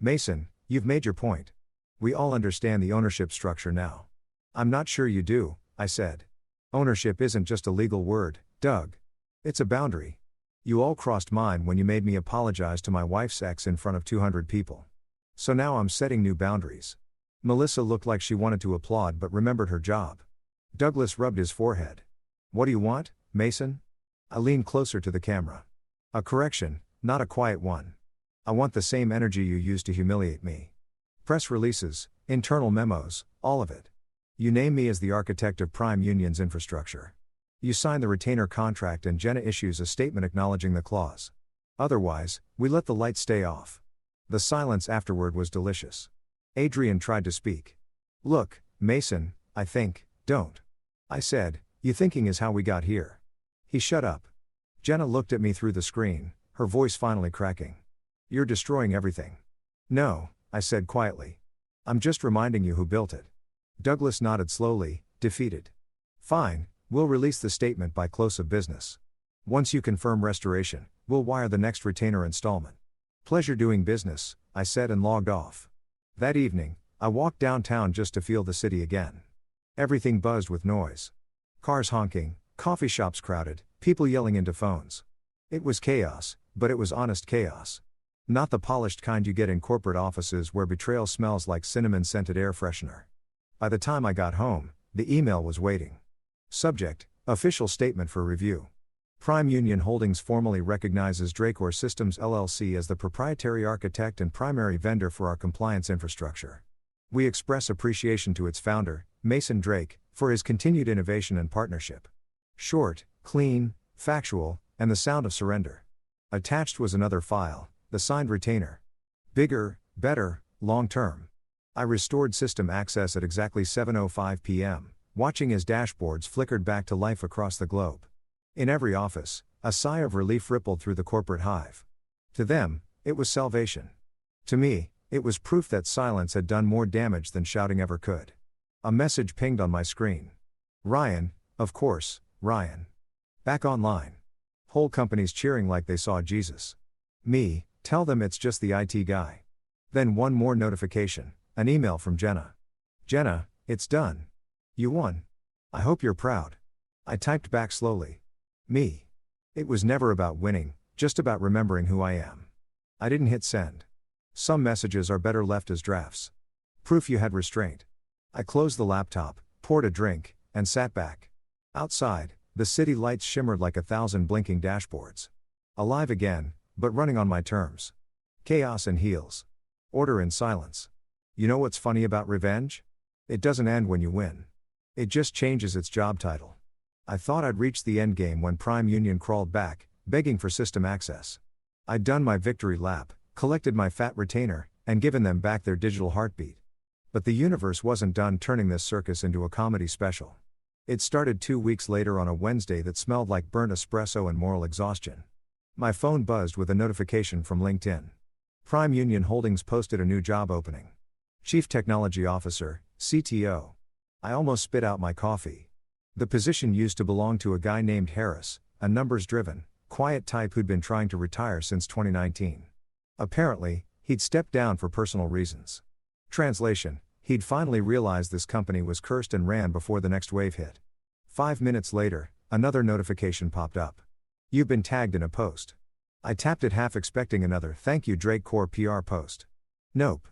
Mason, you've made your point. We all understand the ownership structure now. I'm not sure you do, I said. Ownership isn't just a legal word, Doug. It's a boundary. You all crossed mine when you made me apologize to my wife's ex in front of 200 people. So now I'm setting new boundaries. Melissa looked like she wanted to applaud but remembered her job. Douglas rubbed his forehead. What do you want, Mason? I leaned closer to the camera. A correction, not a quiet one. I want the same energy you used to humiliate me. Press releases, internal memos, all of it. You name me as the architect of Prime Union's infrastructure. You sign the retainer contract and Jenna issues a statement acknowledging the clause. Otherwise, we let the lights stay off. The silence afterward was delicious. Adrian tried to speak. Look, Mason, I think, don't. I said, you thinking is how we got here. He shut up. Jenna looked at me through the screen, her voice finally cracking. You're destroying everything. No, I said quietly. I'm just reminding you who built it. Douglas nodded slowly, defeated. Fine, we'll release the statement by close of business. Once you confirm restoration, we'll wire the next retainer installment. Pleasure doing business, I said and logged off. That evening, I walked downtown just to feel the city again. Everything buzzed with noise. Cars honking, coffee shops crowded, people yelling into phones. It was chaos, but it was honest chaos. Not the polished kind you get in corporate offices where betrayal smells like cinnamon-scented air freshener. By the time I got home, the email was waiting. Subject, official statement for review. Prime Union Holdings formally recognizes Dracor Systems LLC as the proprietary architect and primary vendor for our compliance infrastructure. We express appreciation to its founder, Mason Drake, for his continued innovation and partnership. Short, clean, factual, and the sound of surrender. Attached was another file, the signed retainer. Bigger, better, long-term. I restored system access at exactly 7:05 p.m., watching as dashboards flickered back to life across the globe. In every office, a sigh of relief rippled through the corporate hive. To them, it was salvation. To me, it was proof that silence had done more damage than shouting ever could. A message pinged on my screen. Ryan, of course, Ryan. Back online. Whole companies cheering like they saw Jesus. Me, tell them it's just the IT guy. Then one more notification, an email from Jenna. Jenna, it's done. You won. I hope you're proud. I typed back slowly. Me. It was never about winning, just about remembering who I am. I didn't hit send. Some messages are better left as drafts. Proof you had restraint. I closed the laptop, poured a drink, and sat back. Outside, the city lights shimmered like 1,000 blinking dashboards. Alive again, but running on my terms. Chaos and heels. Order in silence. You know what's funny about revenge? It doesn't end when you win. It just changes its job title. I thought I'd reached the endgame when Prime Union crawled back, begging for system access. I'd done my victory lap, collected my fat retainer, and given them back their digital heartbeat. But the universe wasn't done turning this circus into a comedy special. It started 2 weeks later on a Wednesday that smelled like burnt espresso and moral exhaustion. My phone buzzed with a notification from LinkedIn. Prime Union Holdings posted a new job opening. Chief Technology Officer, CTO. I almost spit out my coffee. The position used to belong to a guy named Harris, a numbers-driven, quiet type who'd been trying to retire since 2019. Apparently, he'd stepped down for personal reasons. Translation, he'd finally realized this company was cursed and ran before the next wave hit. 5 minutes later, another notification popped up. You've been tagged in a post. I tapped it half expecting another "Thank you Dracor PR post." Nope.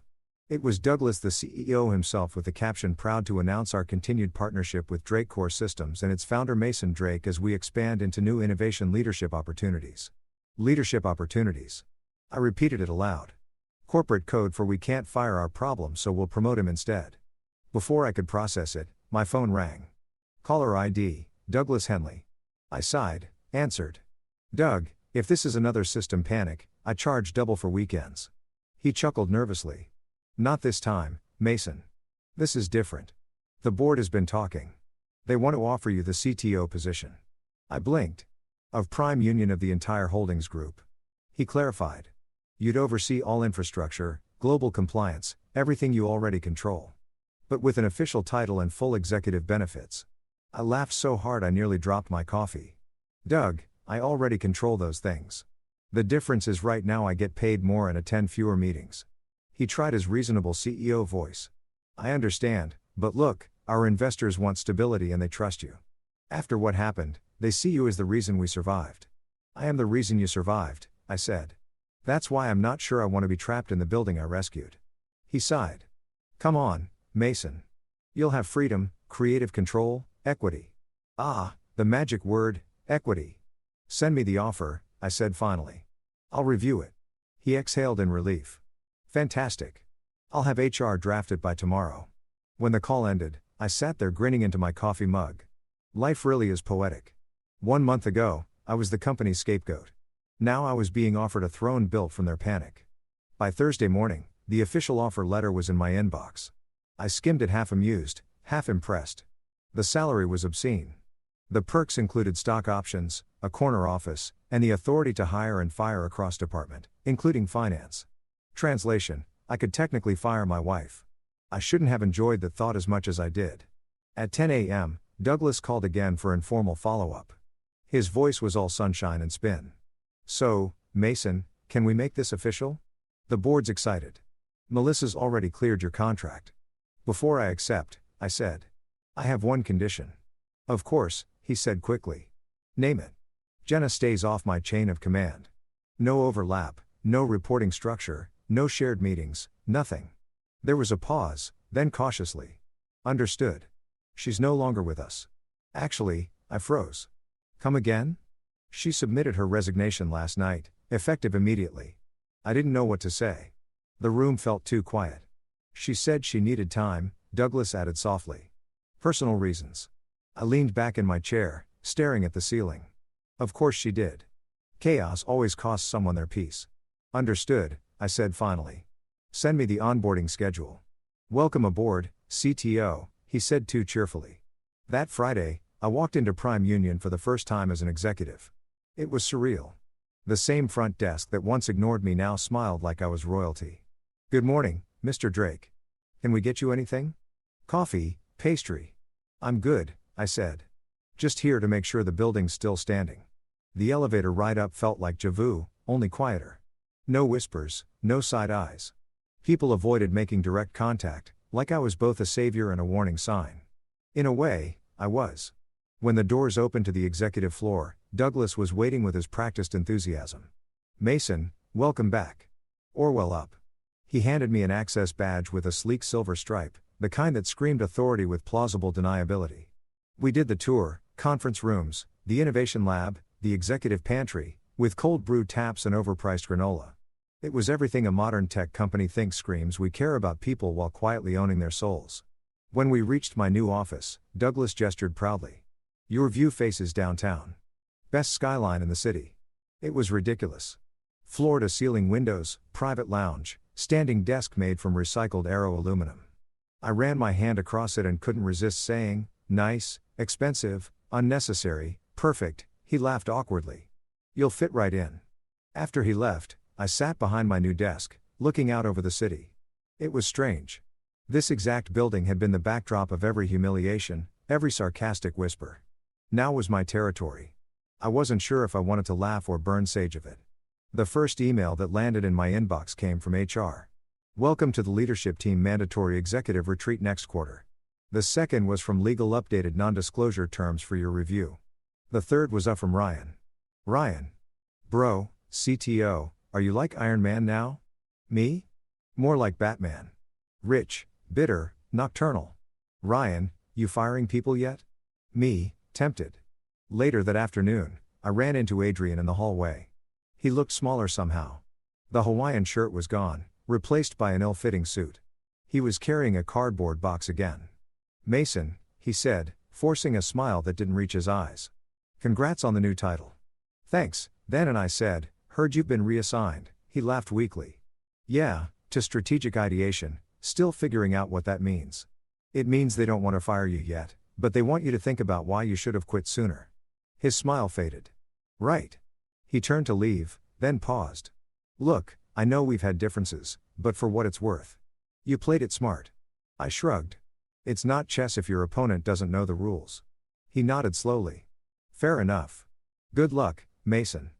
It was Douglas the CEO himself with the caption "Proud to announce our continued partnership with Dracor Systems and its founder Mason Drake as we expand into new innovation leadership opportunities." Leadership opportunities. I repeated it aloud. Corporate code for "we can't fire our problem so we'll promote him instead." Before I could process it, my phone rang. Caller ID, Douglas Henley. I sighed, answered. Doug, if this is another system panic, I charge double for weekends. He chuckled nervously. Not this time, Mason. This is different. The board has been talking. They want to offer you the CTO position. I blinked. Of Prime Union of the entire holdings group. He clarified. You'd oversee all infrastructure, global compliance, everything you already control. But with an official title and full executive benefits. I laughed so hard I nearly dropped my coffee. Doug, I already control those things. The difference is right now I get paid more and attend fewer meetings. He tried his reasonable CEO voice. I understand, but look, our investors want stability and they trust you. After what happened, they see you as the reason we survived. I am the reason you survived, I said. That's why I'm not sure I want to be trapped in the building I rescued. He sighed. Come on, Mason. You'll have freedom, creative control, equity. Ah, the magic word, equity. Send me the offer, I said finally. I'll review it. He exhaled in relief. Fantastic. I'll have HR draft it by tomorrow. When the call ended, I sat there grinning into my coffee mug. Life really is poetic. 1 month ago, I was the company's scapegoat. Now I was being offered a throne built from their panic. By Thursday morning, the official offer letter was in my inbox. I skimmed it half amused, half impressed. The salary was obscene. The perks included stock options, a corner office, and the authority to hire and fire across department, including finance. Translation: I could technically fire my wife. I shouldn't have enjoyed the thought as much as I did. At 10 a.m., Douglas called again for informal follow-up. His voice was all sunshine and spin. So, Mason, can we make this official? The board's excited. Melissa's already cleared your contract. Before I accept, I said. I have one condition. Of course, he said quickly. Name it. Jenna stays off my chain of command. No overlap, no reporting structure, no shared meetings, nothing. There was a pause, then cautiously. Understood. She's no longer with us. Actually, I froze. Come again? She submitted her resignation last night, effective immediately. I didn't know what to say. The room felt too quiet. She said she needed time, Douglas added softly. Personal reasons. I leaned back in my chair, staring at the ceiling. Of course she did. Chaos always costs someone their peace. Understood, I said finally. Send me the onboarding schedule. Welcome aboard, CTO, he said too cheerfully. That Friday, I walked into Prime Union for the first time as an executive. It was surreal. The same front desk that once ignored me now smiled like I was royalty. Good morning, Mr. Drake. Can we get you anything? Coffee, pastry. I'm good, I said. Just here to make sure the building's still standing. The elevator ride up felt like déjà vu, only quieter. No whispers, no side eyes. People avoided making direct contact, like I was both a savior and a warning sign. In a way, I was. When the doors opened to the executive floor, Douglas was waiting with his practiced enthusiasm. Mason, welcome back. Orwell up. He handed me an access badge with a sleek silver stripe, the kind that screamed authority with plausible deniability. We did the tour, conference rooms, the innovation lab, the executive pantry, with cold brew taps and overpriced granola. It was everything a modern tech company thinks screams we care about people while quietly owning their souls. When we reached my new office, Douglas gestured proudly. Your view faces downtown. Best skyline in the city. It was ridiculous. Floor-to-ceiling windows, private lounge, standing desk made from recycled aero aluminum. I ran my hand across it and couldn't resist saying, nice, expensive, unnecessary, perfect. He laughed awkwardly. You'll fit right in. After he left, I sat behind my new desk, looking out over the city. It was strange. This exact building had been the backdrop of every humiliation, every sarcastic whisper. Now was my territory. I wasn't sure if I wanted to laugh or burn sage of it. The first email that landed in my inbox came from HR. Welcome to the leadership team mandatory executive retreat next quarter. The second was from legal updated non-disclosure terms for your review. The third was up from Ryan. Ryan. Bro, CTO, are you like Iron Man now? Me? More like Batman. Rich, bitter, nocturnal. Ryan, you firing people yet? Me, tempted. Later that afternoon, I ran into Adrian in the hallway. He looked smaller somehow. The Hawaiian shirt was gone, replaced by an ill-fitting suit. He was carrying a cardboard box again. Mason, he said, forcing a smile that didn't reach his eyes. Congrats on the new title. Thanks, then, and I said, heard you've been reassigned. He laughed weakly. Yeah, to strategic ideation, still figuring out what that means. It means they don't want to fire you yet, but they want you to think about why you should have quit sooner. His smile faded. Right. He turned to leave, then paused. Look, I know we've had differences, but for what it's worth. You played it smart. I shrugged. It's not chess if your opponent doesn't know the rules. He nodded slowly. Fair enough. Good luck, Mason.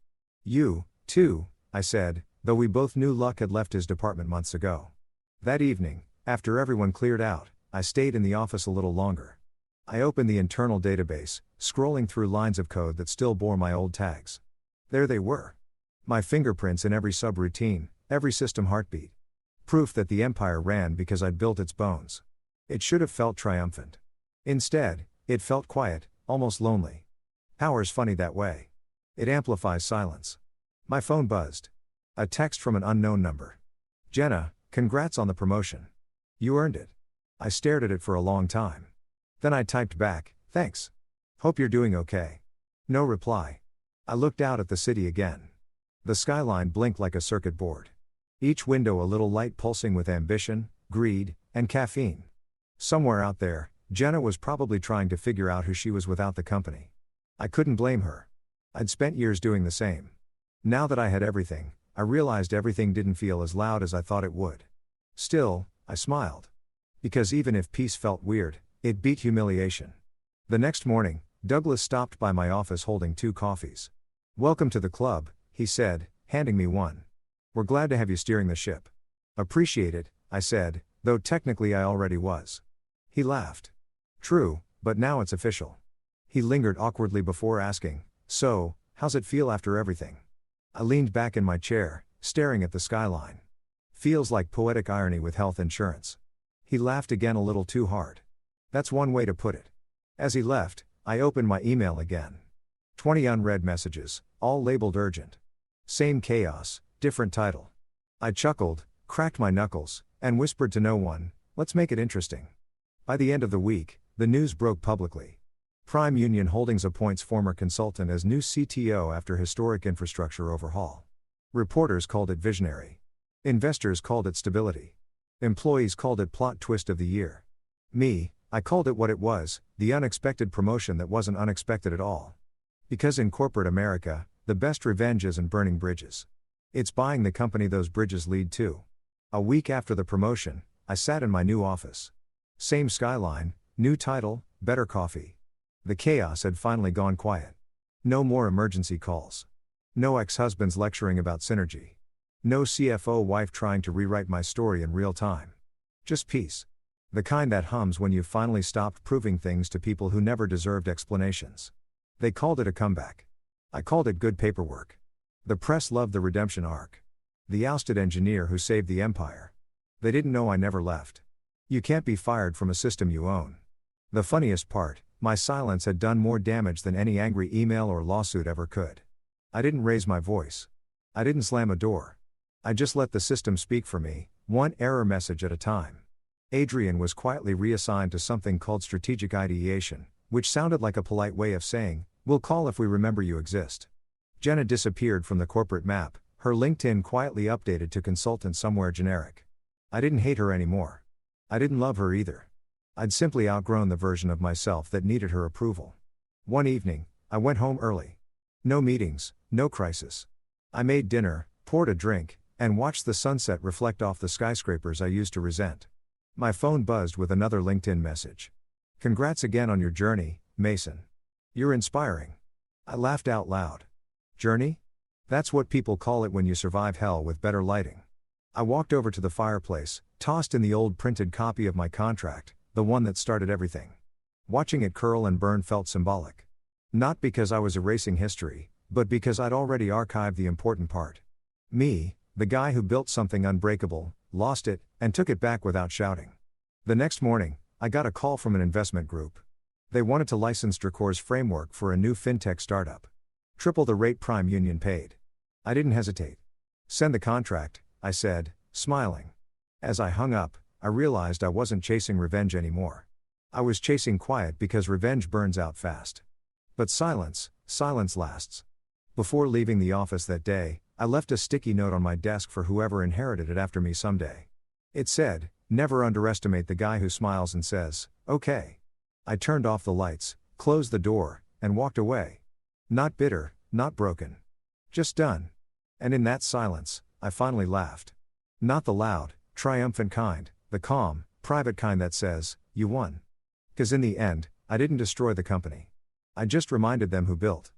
You, too, I said, though we both knew Luck had left his department months ago. That evening, after everyone cleared out, I stayed in the office a little longer. I opened the internal database, scrolling through lines of code that still bore my old tags. There they were. My fingerprints in every subroutine, every system heartbeat. Proof that the empire ran because I'd built its bones. It should have felt triumphant. Instead, it felt quiet, almost lonely. Power's funny that way. It amplifies silence. My phone buzzed. A text from an unknown number. Jenna, congrats on the promotion. You earned it. I stared at it for a long time. Then I typed back, thanks. Hope you're doing okay. No reply. I looked out at the city again. The skyline blinked like a circuit board. Each window a little light pulsing with ambition, greed, and caffeine. Somewhere out there, Jenna was probably trying to figure out who she was without the company. I couldn't blame her. I'd spent years doing the same. Now that I had everything, I realized everything didn't feel as loud as I thought it would. Still, I smiled. Because even if peace felt weird, it beat humiliation. The next morning, Douglas stopped by my office holding 2 coffees. Welcome to the club, he said, handing me one. We're glad to have you steering the ship. Appreciate it, I said, though technically I already was. He laughed. True, but now it's official. He lingered awkwardly before asking, so, how's it feel after everything? I leaned back in my chair, staring at the skyline. Feels like poetic irony with health insurance. He laughed again a little too hard. That's one way to put it. As he left, I opened my email again. 20 unread messages, all labeled urgent. Same chaos, different title. I chuckled, cracked my knuckles, and whispered to no one, let's make it interesting. By the end of the week, the news broke publicly. Prime Union Holdings appoints former consultant as new CTO after historic infrastructure overhaul. Reporters called it visionary. Investors called it stability. Employees called it plot twist of the year. Me, I called it what it was, the unexpected promotion that wasn't unexpected at all. Because in corporate America, the best revenge isn't burning bridges. It's buying the company those bridges lead to. A week after the promotion, I sat in my new office. Same skyline, new title, better coffee. The chaos had finally gone quiet. No more emergency calls. No ex-husbands lecturing about synergy. No CFO wife trying to rewrite my story in real time. Just peace. The kind that hums when you've finally stopped proving things to people who never deserved explanations. They called it a comeback. I called it good paperwork. The press loved the redemption arc. The ousted engineer who saved the empire. They didn't know I never left. You can't be fired from a system you own. The funniest part, my silence had done more damage than any angry email or lawsuit ever could. I didn't raise my voice. I didn't slam a door. I just let the system speak for me, one error message at a time. Adrian was quietly reassigned to something called strategic ideation, which sounded like a polite way of saying, we'll call if we remember you exist. Jenna disappeared from the corporate map, her LinkedIn quietly updated to consultant somewhere generic. I didn't hate her anymore. I didn't love her either. I'd simply outgrown the version of myself that needed her approval. One evening, I went home early. No meetings, no crisis. I made dinner, poured a drink, and watched the sunset reflect off the skyscrapers I used to resent. My phone buzzed with another LinkedIn message. Congrats again on your journey, Mason. You're inspiring. I laughed out loud. Journey? That's what people call it when you survive hell with better lighting. I walked over to the fireplace, tossed in the old printed copy of my contract, the one that started everything. Watching it curl and burn felt symbolic. Not because I was erasing history, but because I'd already archived the important part. Me, the guy who built something unbreakable, lost it, and took it back without shouting. The next morning, I got a call from an investment group. They wanted to license Dracor's framework for a new fintech startup. Triple the rate Prime Union paid. I didn't hesitate. Send the contract, I said, smiling. As I hung up, I realized I wasn't chasing revenge anymore. I was chasing quiet because revenge burns out fast. But silence lasts. Before leaving the office that day, I left a sticky note on my desk for whoever inherited it after me someday. It said, never underestimate the guy who smiles and says, okay. I turned off the lights, closed the door, and walked away. Not bitter, not broken. Just done. And in that silence, I finally laughed. Not the loud, triumphant kind, the calm, private kind that says, you won. 'Cause in the end, I didn't destroy the company. I just reminded them who built